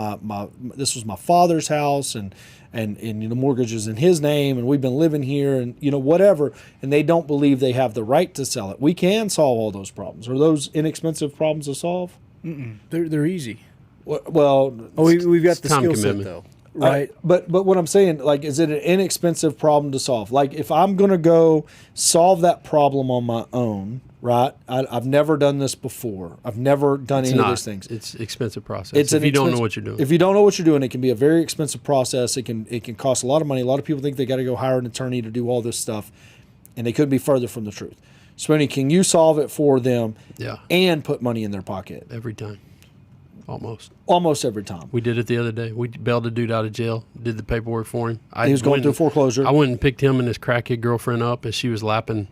this was my father's house, and the mortgage is in his name, and we've been living here, and whatever, and they don't believe they have the right to sell it. We can solve all those problems. Are those inexpensive problems to solve? They're easy. Well, we've got the time skill set commitment. though, right? But what I'm saying, like, is it an inexpensive problem to solve? Like, if I'm gonna go solve that problem on my own, right? I've never done this before. I've never done any of these things. It's an expensive process. If you don't know what you're doing. If you don't know what you're doing, it can be a very expensive process. It can cost a lot of money. A lot of people think they got to go hire an attorney to do all this stuff, and they could be further from the truth. Spoonie, can you solve it for them? Yeah. And put money in their pocket? Every time. Almost every time. We did it the other day. We bailed a dude out of jail, did the paperwork for him. He was going through foreclosure. I went and picked him and his crackhead girlfriend up as she was lapping.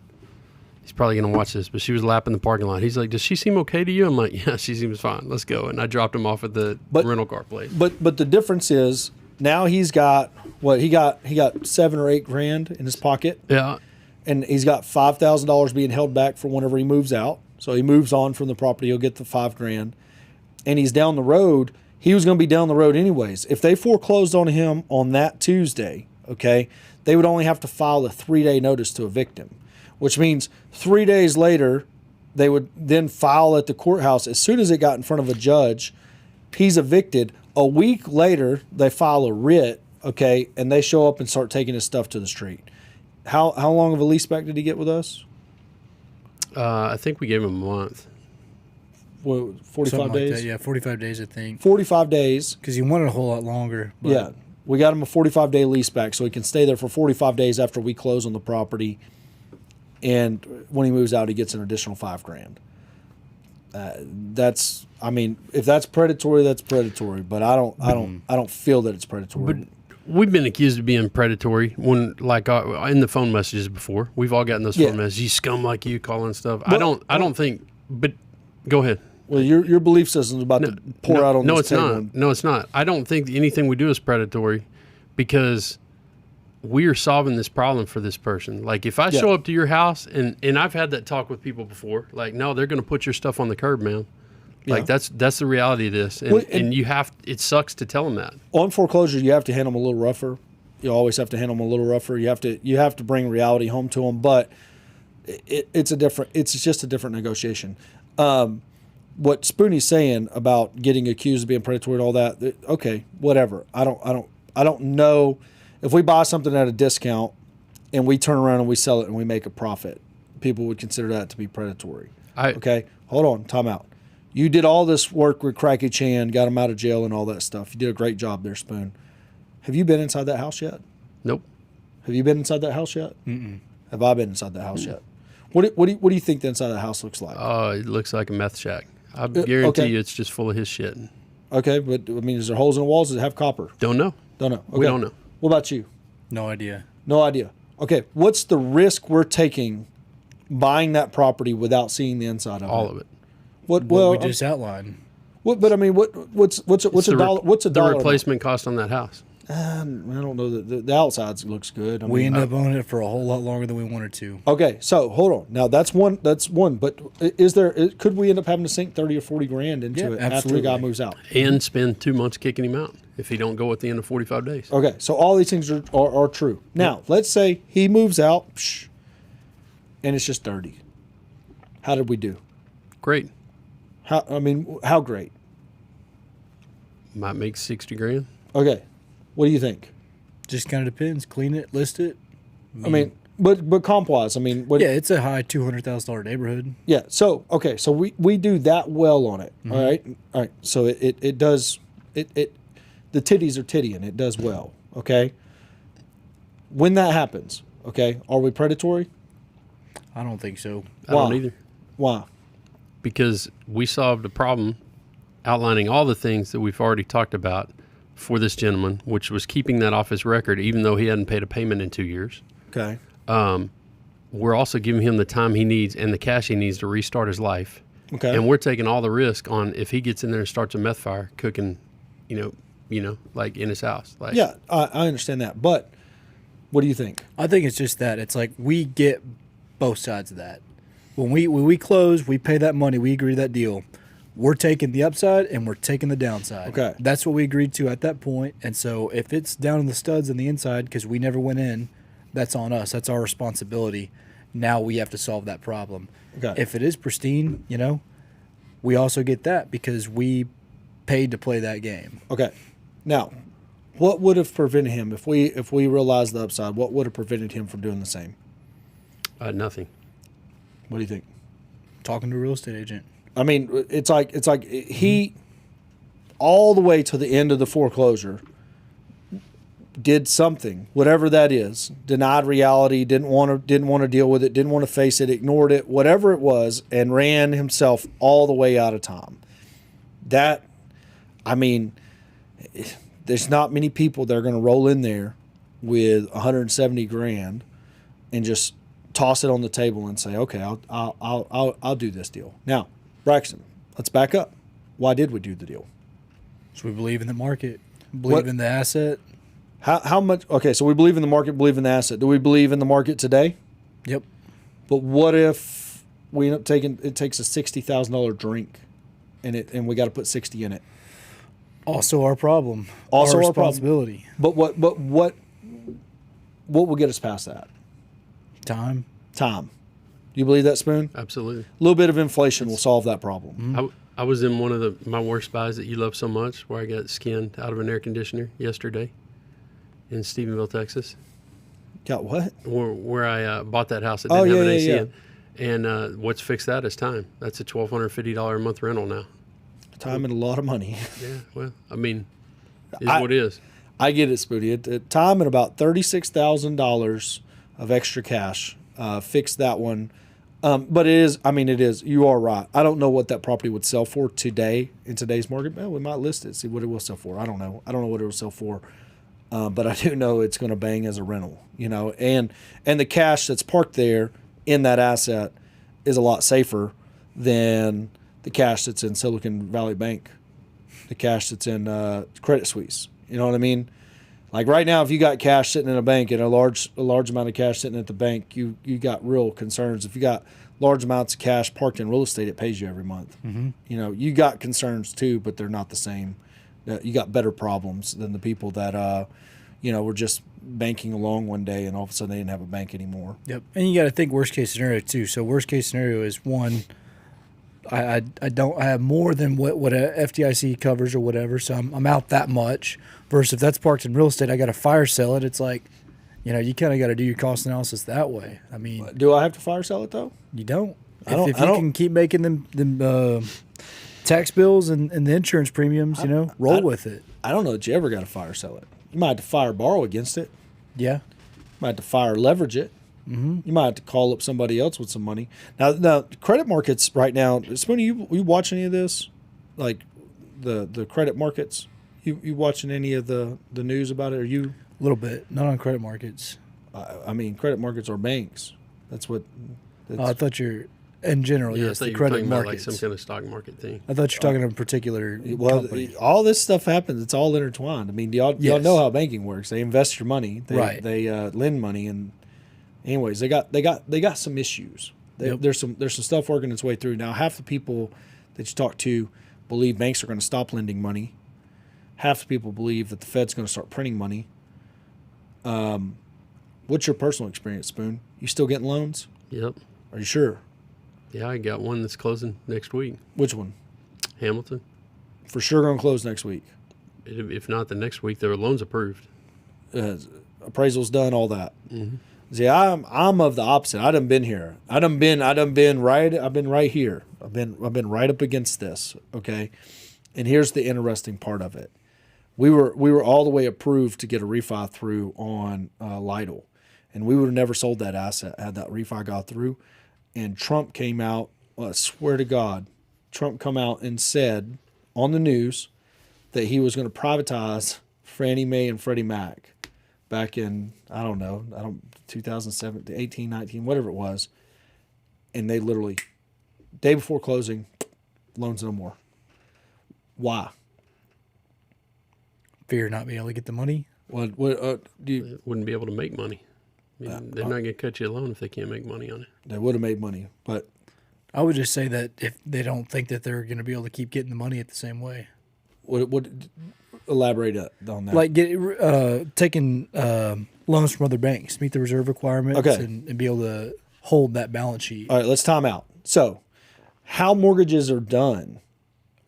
He's probably going to watch this, but she was lapping the parking lot. He's like, does she seem okay to you? I'm like, yeah, she seems fine. Let's go. And I dropped him off at the rental car place. But the difference is now he's got what he got $7 or $8 grand in his pocket. Yeah. And he's got $5,000 being held back for whenever he moves out. So he moves on from the property, he'll get the $5 grand. And he's down the road. He was going to be down the road anyways. If they foreclosed on him on that Tuesday, okay, they would only have to file a 3-day notice to evict him, which means 3 days later, they would then file at the courthouse. As soon as it got in front of a judge, he's evicted. A week later, they file a writ, okay, and they show up and start taking his stuff to the street. How long of a lease back did he get with us? I think we gave him a month. What, 45 Something days? like that. Yeah, 45 days, I think. 45 days. Because he wanted a whole lot longer. But Yeah. We got him a 45-day lease back, so he can stay there for 45 days after we close on the property. And when he moves out, he gets an additional $5 grand. If that's predatory, that's predatory. But I don't feel that it's predatory. But we've been accused of being predatory when, like, in the phone messages before. We've all gotten those phone messages. You scum like you calling stuff. I don't think. But go ahead. Well, your belief system is about to pour out on this table. No, it's not. I don't think anything we do is predatory because we are solving this problem for this person. Like, if I show up to your house, and I've had that talk with people before, like, no, they're going to put your stuff on the curb, man. Like, that's the reality of this. And you have, it sucks to tell them that. On foreclosure, you have to handle them a little rougher. You always have to handle them a little rougher. You have to bring reality home to them, but it's just a different negotiation. What Spoonie's saying about getting accused of being predatory and all that, okay, whatever. I don't know if we buy something at a discount and we turn around and we sell it and we make a profit, people would consider that to be predatory. Okay, hold on, time out. You did all this work with Cracky Chan, got him out of jail and all that stuff. You did a great job there, Spoon. Have you been inside that house yet? Nope. Have you been inside that house yet? Mm-mm. Have I been inside that house yet? What do you think the inside of the house looks like? It looks like a meth shack. I guarantee you it's just full of his shit. Okay, but I mean, is there holes in the walls? Does it have copper? Don't know. Don't know. Okay. We don't know. What about you? No idea. No idea. Okay, what's the risk we're taking buying that property without seeing the inside of All it? of it. What? What Well, we just outlined. what? But I mean, what's It's a dollar? What's a the dollar? amount? replacement cost on that house? I don't know. The outside looks good. I We mean, ended up owning it for a whole lot longer than we wanted to. okay, so hold on. Now that's one. That's one. But could we end up having to sink 30 or 40 grand into Yeah, it after the absolutely. guy moves out? And spend 2 months kicking him out if he don't go at the end of 45 days. Okay, so all these things are true. Now let's say he moves out, and it's just dirty. How did we do? Great. How great? Might make 60 grand. Okay, what do you think? Just kind of depends. Clean it, list it. I mean, but comp wise, I mean, what, Yeah, it's a high $200,000 neighborhood. yeah. So okay, so we do that well on it. All right. So it does it the titties are tittying. It does well. Okay. When that happens, okay, are we predatory? I don't think so. I don't Why? either. Why? Because we solved a problem outlining all the things that we've already talked about for this gentleman, which was keeping that off his record, even though he hadn't paid a payment in 2 years. Okay. We're also giving him the time he needs and the cash he needs to restart his life. Okay. And we're taking all the risk on if he gets in there and starts a meth fire cooking, like in his house. Like, Yeah, I understand that, but what do you think? I think it's just that. It's like we get both sides of that. When we close, we pay that money, we agree to that deal. We're taking the upside and we're taking the downside. Okay. That's what we agreed to at that point. And so if it's down in the studs on the inside because we never went in, that's on us. That's our responsibility. Now we have to solve that problem. Okay. If it is pristine, we also get that because we paid to play that game. Okay. Now, what would have prevented him if we realized the upside? What would have prevented him from doing the same? nothing. What do you think? Talking to a real estate agent. I mean, it's like he all the way to the end of the foreclosure did something, whatever that is, denied reality, didn't want to deal with it, didn't want to face it, ignored it, whatever it was, and ran himself all the way out of time. That, I mean, there's not many people that are going to roll in there with 170 grand and just toss it on the table and say, okay, I'll do this deal. Now, Braxton, let's back up. Why did we do the deal? So we believe in the market, believe in the asset. How much? Okay, so we believe in the market, believe in the asset. Do we believe in the market today? Yep. But what if we end up taking it takes a $60,000 drink, and we got to put 60 in it? Also our problem. Also our our problem. responsibility. But what will get us past that? Time. Time. Do you believe that, Spoon? Absolutely. A little bit of inflation will solve that problem. I was in one of my worst buys that you love so much, where I got skinned out of an air conditioner yesterday in Stephenville, Texas, Got what? where I bought that house that Oh, didn't have yeah, an AC yeah, in. And what's fixed that is time. That's a $1,250 a month rental now. Time and a lot of money. Yeah, well, I mean, is I- what it is. I get it, Spoody. Time and about $36,000 of extra cash fixed that one. But it is. I mean, it is. You are right. I don't know what that property would sell for today in today's market. Well, we might list it, see what it will sell for. I don't know. I don't know what it will sell for. But I do know it's going to bang as a rental. And the cash that's parked there in that asset is a lot safer than the cash that's in Silicon Valley Bank, the cash that's in Credit Suisse. You know what I mean? Like right now, if you got cash sitting in a bank and a large amount of cash sitting at the bank, you got real concerns. If you got large amounts of cash parked in real estate, it pays you every month. Mm-hmm. You got concerns too, but they're not the same. You got better problems than the people that were just banking along one day and all of a sudden they didn't have a bank anymore. Yep. And you got to think worst case scenario too. So worst case scenario is one, I have more than what a FDIC covers or whatever, so I'm out that much. Versus if that's parked in real estate, I got to fire sell it. It's like, you kind of got to do your cost analysis that way. I mean, Do I have to fire sell it though? you don't. I don't- If I you don't- can keep making them tax bills and the insurance premiums, roll with it. I don't know that you ever got to fire sell it. You might have to fire borrow against it. Yeah. You might have to fire leverage it. Mm-hmm. You might have to call up somebody else with some money. Now credit markets right now. Spoony, you watch any of this? Like the credit markets? You watching any of the news about it? Are you? A little bit. Not on credit markets. I mean, credit markets are banks. That's what I thought you're in general. Yeah, I Yes, thought the you were credit talking about like markets. some kind of stock market thing. I thought you're talking about a particular company. all this stuff happens. It's all intertwined. I mean, y'all Yes. know how banking works. They invest your money. Right. They lend money, and anyways, they got some issues. Yep. There's some stuff working its way through now. Half the people that you talk to believe banks are going to stop lending money. Half the people believe that the Fed's going to start printing money. What's your personal experience, Spoon? You still getting loans? Yep. Are you sure? Yeah, I got one that's closing next week. Which one? Hamilton. For sure going to close next week. If not the next week, their loan's approved. Appraisal's done, all that. Mm-hmm. See, I'm of the opposite. I done been here. I've been right here. I've been right up against this. Okay, and here's the interesting part of it. We were all the way approved to get a refi through on Lytle, and we would have never sold that asset had that refi got through. And Trump came out. Well, I swear to God, Trump come out and said on the news that he was going to privatize Fannie Mae and Freddie Mac back in, 2017, 18, 19, whatever it was. And they literally, day before closing, loans no more. Why? Fear not being able to get the money. What do you? They wouldn't be able to make money. I mean, they're not going to cut you a loan if they can't make money on it. They would have made money, but I would just say that if they don't think that they're going to be able to keep getting the money at the same way, what elaborate on that? like taking loans from other banks, meet the reserve requirements, Okay. and be able to hold that balance sheet. All right, let's time out. So, how mortgages are done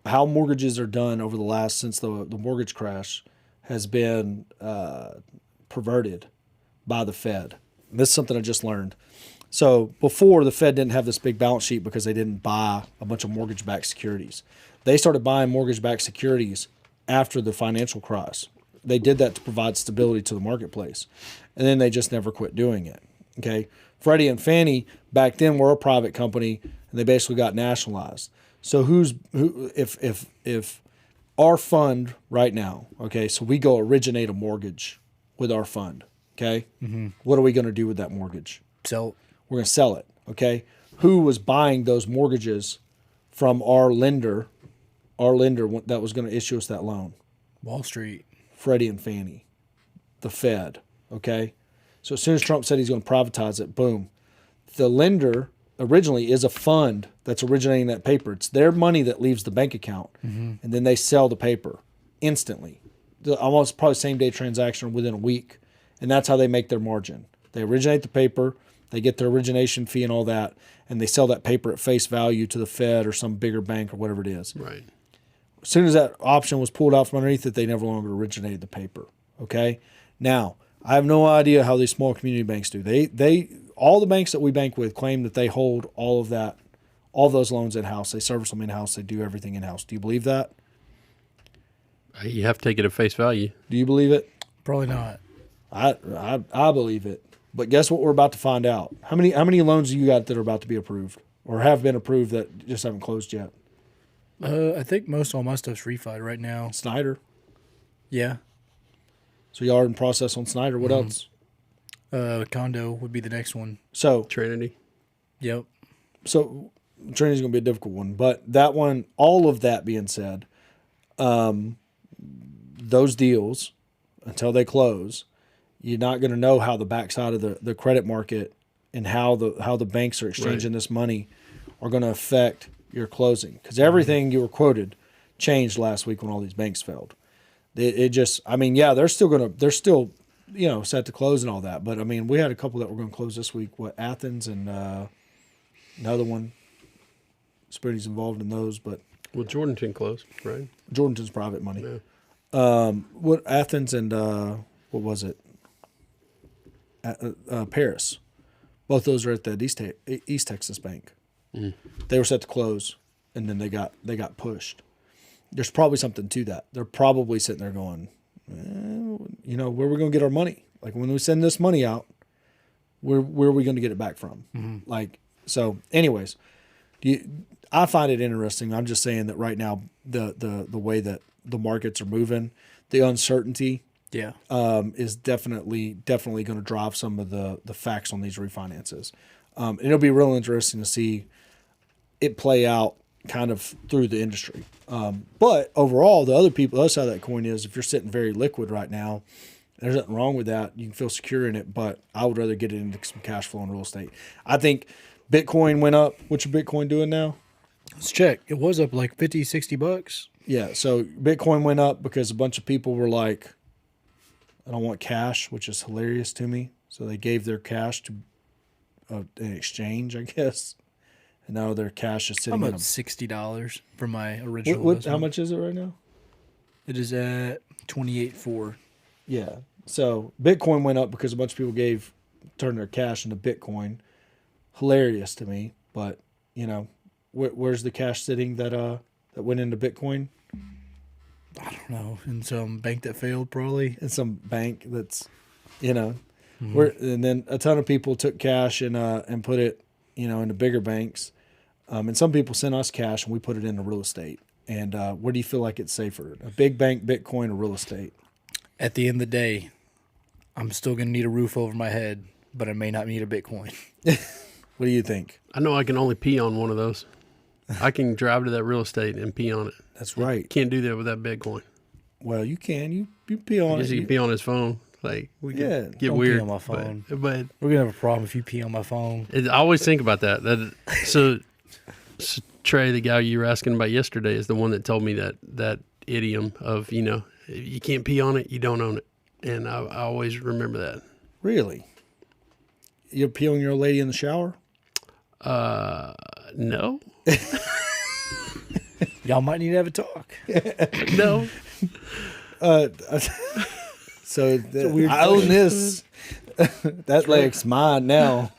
over the last, since the mortgage crash has been perverted by the Fed. And this is something I just learned. So before, the Fed didn't have this big balance sheet because they didn't buy a bunch of mortgage-backed securities. They started buying mortgage-backed securities after the financial crisis. They did that to provide stability to the marketplace. And then they just never quit doing it. Okay. Freddie and Fannie back then were a private company, and they basically got nationalized. So if our fund right now, okay, so we go originate a mortgage with our fund, okay? Mm-hmm. What are we going to do with that mortgage? So We're going to sell it, okay? Who was buying those mortgages from our lender that was going to issue us that loan? Wall Street. Freddie and Fannie, the Fed, okay? So as soon as Trump said he's going to privatize it, boom. The lender originally is a fund that's originating that paper. It's their money that leaves the bank account, and then they sell the paper instantly. Almost probably same-day transaction within a week, and that's how they make their margin. They originate the paper, they get their origination fee and all that, and they sell that paper at face value to the Fed or some bigger bank or whatever it is. Right. As soon as that option was pulled out from underneath it, they never longer originated the paper. Okay? Now, I have no idea how these small community banks do. They all the banks that we bank with claim that they hold all of those loans in-house. They service them in-house. They do everything in-house. Do you believe that? You have to take it at face value. Do you believe it? Probably not. I believe it. But guess what we're about to find out? How many loans do you got that are about to be approved or have been approved that just haven't closed yet? I think most all my stuff's refied right now. Snyder. Yeah. So y'all are in process on Snyder. What else? Condo would be the next one. So Trinity. Yep. So Trinity's going to be a difficult one, but that one, all of that being said, those deals, until they close, you're not going to know how the backside of the credit market and how the banks are exchanging this money are going to affect your closing. Because everything you were quoted changed last week when all these banks failed. It just, I mean, yeah, they're still set to close and all that. But I mean, we had a couple that were going to close this week. What, Athens and another one. Spoonie's involved in those, but Well, Jordanton closed, right? Jordanton's private money. Yeah. What Athens and what was it? Paris. Both those are at the East Texas Bank. Mm. They were set to close, and then they got pushed. There's probably something to that. They're probably sitting there going, where are we going to get our money? Like when we send this money out, where are we going to get it back from? Mm-hmm. Like, so anyways, I find it interesting. I'm just saying that right now, the way that the markets are moving, the uncertainty, is definitely going to drive some of the facts on these refinances. It'll be real interesting to see it play out kind of through the industry. But overall, the other side of that coin is if you're sitting very liquid right now, there's nothing wrong with that. You can feel secure in it, but I would rather get it into some cash flow in real estate. I think Bitcoin went up. What's your Bitcoin doing now? Let's check. It was up like 50, 60 bucks. Yeah, so Bitcoin went up because a bunch of people were like, I don't want cash, which is hilarious to me. So they gave their cash to an exchange, I guess. And now their cash is sitting I'm in at $60 for my original. how much is it right now? It is at 28.4. Yeah. So Bitcoin went up because a bunch of people turned their cash into Bitcoin. Hilarious to me, but where's the cash sitting that went into Bitcoin? I don't know. In some bank that failed, probably. In some bank that's, where, and then a ton of people took cash and put it, into bigger banks. And some people sent us cash and we put it into real estate. And where do you feel like it's safer? A big bank, Bitcoin, or real estate? At the end of the day, I'm still going to need a roof over my head, but I may not need a Bitcoin. What do you think? I know I can only pee on one of those. I can drive to that real estate and pee on it. That's right. Can't do that with that Bitcoin. Well, you can. You pee on I guess it. you can pee on his phone. Like, we could get don't weird. pee on my phone. But We're going to have a problem if you pee on my phone. I always think about that. So Trey, the guy you were asking about yesterday, is the one that told me that idiom of, you can't pee on it, you don't own it. And I always remember that. Really? You pee on your old lady in the shower? No. Y'all might need to have a talk. No. So I own this. That leg's mine now.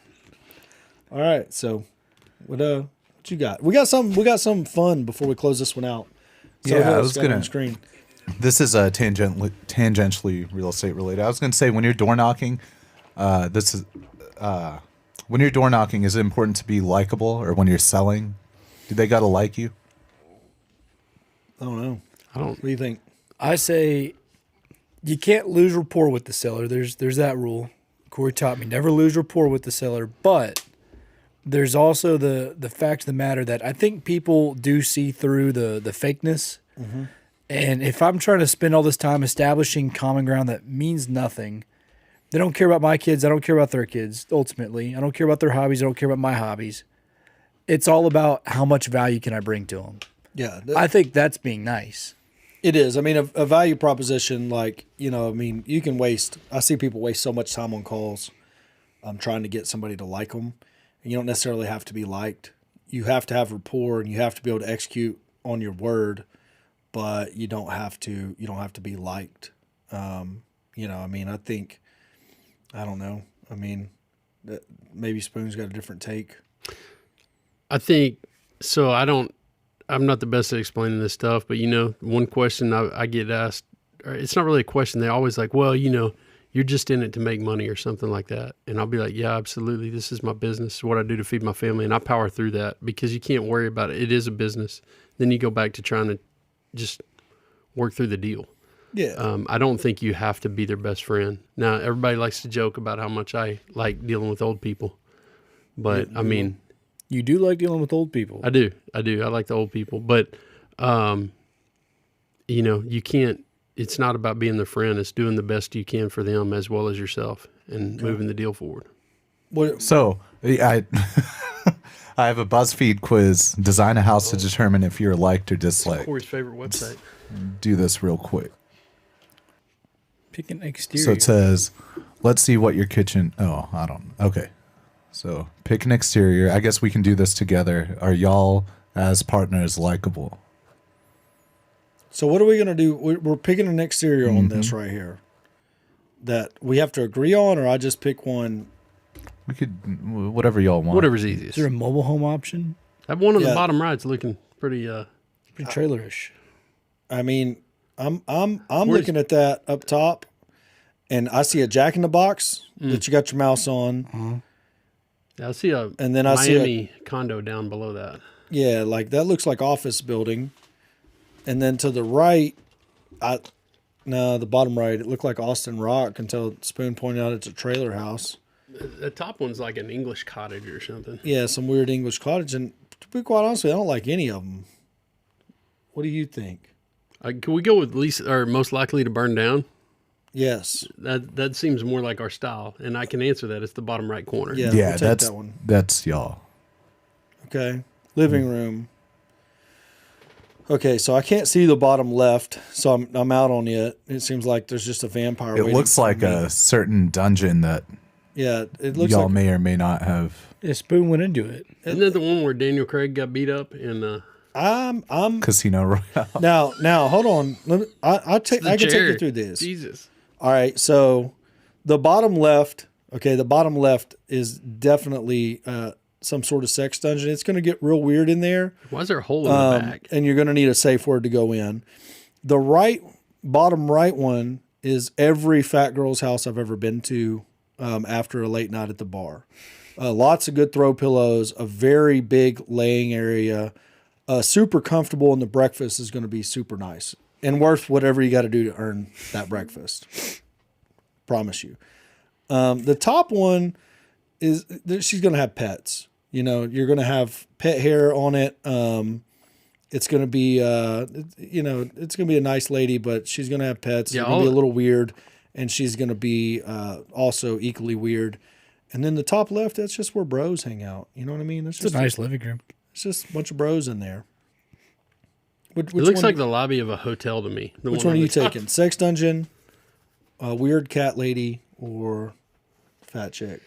All right. So what you got? We got some fun before we close this one out. So Yeah, I what's was got on gonna. the screen. This is tangentially real estate related. I was going to say when you're door knocking, when you're door knocking, is it important to be likable, or when you're selling, do they got to like you? I don't know. What do you think? I say you can't lose rapport with the seller. There's that rule. Corey taught me never lose rapport with the seller. But there's also the fact of the matter that I think people do see through the fakeness. Mm-hmm. And if I'm trying to spend all this time establishing common ground that means nothing, they don't care about my kids. I don't care about their kids, ultimately. I don't care about their hobbies. I don't care about my hobbies. It's all about how much value can I bring to them. Yeah. I think that's being nice. It is. I mean, a value proposition, like, you can I see people waste so much time on calls trying to get somebody to like them. And you don't necessarily have to be liked. You have to have rapport and you have to be able to execute on your word, but you don't have to be liked. I don't know. I mean, maybe Spoon's got a different take. I think so. I'm not the best at explaining this stuff, but one question I get asked, or it's not really a question. They're always like, well, you're just in it to make money or something like that. And I'll be like, yeah, absolutely. This is my business. It's what I do to feed my family. And I power through that because you can't worry about it. It is a business. Then you go back to trying to just work through the deal. Yeah. I don't think you have to be their best friend. Now, everybody likes to joke about how much I like dealing with old people. But, I mean, You do like dealing with old people. I do. I like the old people. But, you can't, it's not about being their friend. It's doing the best you can for them as well as yourself and moving the deal forward. So, I have a BuzzFeed quiz. Design a house to determine if you're liked or disliked. Corey's favorite website. Do this real quick. Pick an exterior. So it says, let's see what your kitchen. Oh, I don't. Okay. So pick an exterior. I guess we can do this together. Are y'all as partners likable? So what are we going to do? We're picking an exterior on this right here that we have to agree on, or I just pick one? We could, whatever y'all want. Whatever's Is easiest. there a mobile home option? That one on the Yeah. bottom right's looking pretty, Pretty trailerish. I mean, I'm looking at that up top, and I see a Jack in the Box that you got your mouse on. I see a And then I see Miami condo down below that. Yeah, like that looks like office building. And then to the right, the bottom right, it looked like Austin Rock until Spoon pointed out it's a trailer house. The top one's like an English cottage or something. Yeah, some weird English cottage. And to be quite honest with you, I don't like any of them. What do you think? Can we go with least or most likely to burn down? Yes. That seems more like our style, and I can answer that. It's the bottom right corner. Yeah, Yeah, we'll take that's that one. that's y'all. Okay. Living room. Okay, so I can't see the bottom left, so I'm out on it. It seems like there's just a vampire. It waiting looks for like me. a certain dungeon that Yeah, it looks y'all like may or may not have. Yeah, Spoon went into it. Isn't that the one where Daniel Craig got beat up? And I'm Casino Royale. now hold on. I can take chair. you through this. Jesus. All right, so the bottom left. Okay, the bottom left is definitely some sort of sex dungeon. It's going to get real weird in there. Why is there a hole in the back? And you're going to need a safe word to go in. The bottom right one is every fat girl's house I've ever been to after a late night at the bar. Lots of good throw pillows, a very big laying area, super comfortable, and the breakfast is going to be super nice and worth whatever you got to do to earn that breakfast. Promise you. The top one is she's going to have pets. You know, you're going to have pet hair on it. It's going to be, it's going to be a nice lady, but she's going to have pets. Yeah, It's going to be a little weird, and she's going to be also equally weird. And then the top left, that's just where bros hang out. You know what I mean? It's a nice living room. It's just a bunch of bros in there. Which It looks one, like the lobby of a hotel to me. which one are on you the top. taking? Sex dungeon, weird cat lady, or fat chick?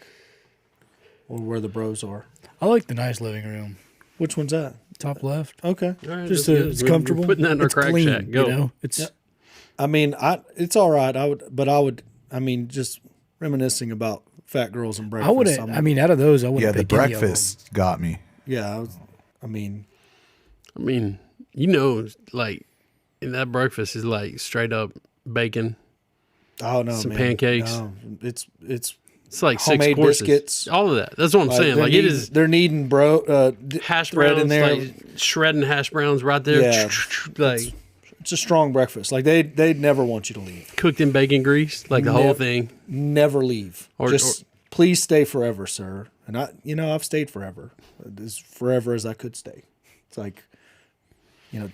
Or where the bros are? I like the nice living room. Which one's that? Top left. Okay. All right, Just that's good. it's We're comfortable. putting that in our It's crack clean, shack. Go. You know, it's Yeah. I mean, it's all right. I mean, just reminiscing about fat girls and breakfast. I wouldn't. I mean, out of those, I wouldn't. Yeah, the pick any of them. breakfast got me. yeah. I mean, Like, in that breakfast is like straight up bacon. oh no, Some man. pancakes. No, it's It's like Homemade 6 courses. biscuits. All of that. That's what I'm saying. they're Like, needing, it is they're needing hash thread browns, in there. like shredding hash browns right there. Yeah. Like, It's a strong breakfast. Like they'd never want you to leave. cooked in bacon grease, like the whole Nev- thing. Never leave. Or- please stay forever, sir. And I've stayed forever, as forever as I could stay. It's like,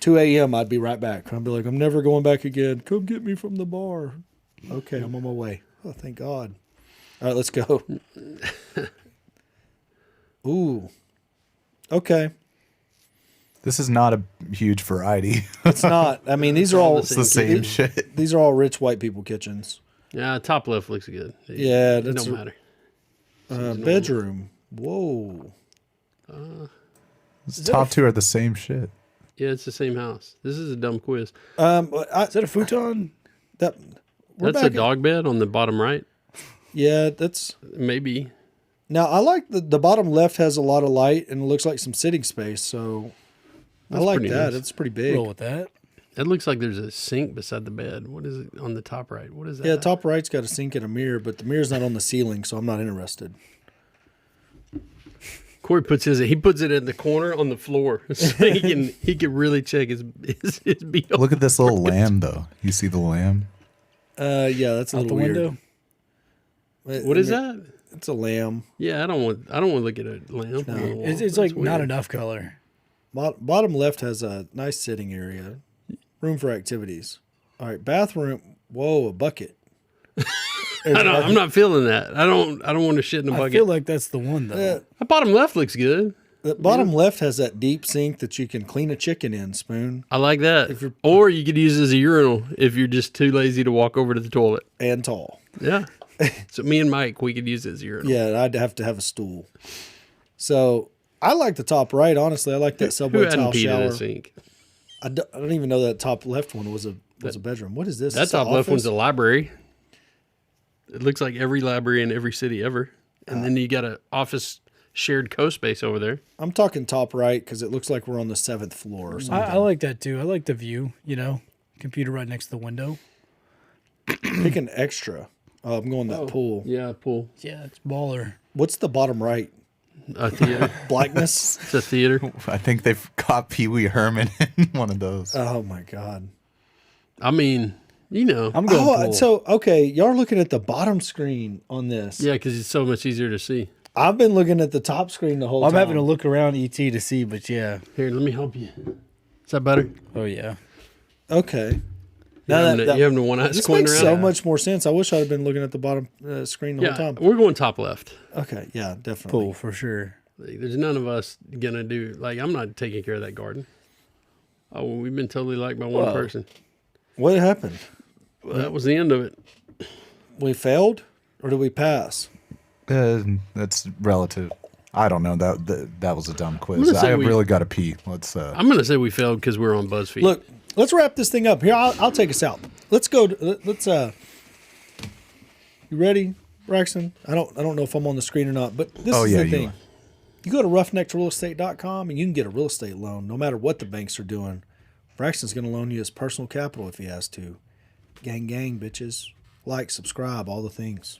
2 a.m. I'd be right back. I'd be like, I'm never going back again. Come get me from the bar. Okay, I'm on my way. Oh, thank God. All right, let's go. Ooh. Okay. This is not a huge variety. It's not. I mean, these are all It's the same shit. these are all rich white people kitchens. Yeah, top left looks good. Yeah, It that's don't matter. bedroom. Whoa. Top two are the same shit. Yeah, it's the same house. This is a dumb quiz. Is that a futon? That we're That's back a dog bed on the bottom right. Yeah, that's Maybe. now. I like the bottom left has a lot of light and it looks like some sitting space. So I That's like pretty that. nice. It's pretty big. Roll with that. It looks like there's a sink beside the bed. What is it on the top right? What is that? Yeah, top right's got a sink and a mirror, but the mirror's not on the ceiling, so I'm not interested. Corey puts it in the corner on the floor so he can really check his beat. Look at this little lamb, though. You see the lamb? Yeah, that's a Out the little weird. window. What is that? It's a lamb. Yeah, I don't want to look at a lamp. No. on the wall. It's That's like weird. not enough color. Bottom left has a nice sitting area, room for activities. All right, bathroom. Whoa, a bucket. I'm not feeling that. I don't want to shit in a I bucket. feel like that's the one though. The bottom left looks good. The bottom left has that deep sink that you can clean a chicken in, Spoon, I like that. Or you could use it as a urinal if you're just too lazy to walk over to the toilet. and tall. Yeah. So me and Mike, we could use it as a urinal. Yeah, I'd have to have a stool. So I like the top right. Honestly, I like that Who subway hadn't tile peed in shower. a sink? I don't even know that top left one was a bedroom. What is this? That Is this top an left one's office? a library. It looks like every library in every city ever. And then you got an office shared co-space over there. I'm talking top right because it looks like we're on the 7th floor or something. I like that too. I like the view. Computer right next to the window. Pick an extra. Oh, I'm going that pool. Yeah, pool. Yeah, it's baller. What's the bottom right? A theater. Blackness. It's a theater. I think they've caught Pee Wee Herman in one of those. Oh my God. I mean, You know. I'm going Oh, pool. so okay, y'all are looking at the bottom screen on this. Yeah, because it's so much easier to see. I've been looking at the top screen the whole I'm time. having to look around ET to see, but yeah. Here, let me help you. Is that better? Oh yeah. Okay. You having the one eye This squint makes around? so much more sense. I wish I had been looking at the bottom screen the Yeah, whole time. we're going top left. Okay, yeah, definitely. Pool for sure. Like, there's none of us gonna do like I'm not taking care of that garden. Oh, well, we've been totally liked by one Whoa. person. What happened? Well, that was the end of it. We failed, or did we pass? That's relative. I don't know. That was a dumb I'm quiz. gonna say I we- really got to pee. Let's. I'm gonna say we failed because we're on BuzzFeed. Look, let's wrap this thing up. Here, I'll take us out. Let's go. Let's. You ready, Braxton? I don't know if I'm on the screen or not, but this Oh, is yeah, the you thing. are. You go to roughneckrealestate.com and you can get a real estate loan, no matter what the banks are doing. Braxton's going to loan you his personal capital if he has to. Gang, gang, bitches. Like, subscribe, all the things.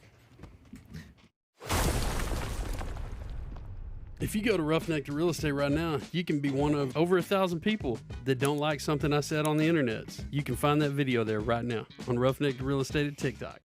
if you go to Roughneck to Real Estate right now, you can be one of over 1,000 people that don't like something I said on the internet. You can find that video there right now on Roughneck to Real Estate at TikTok.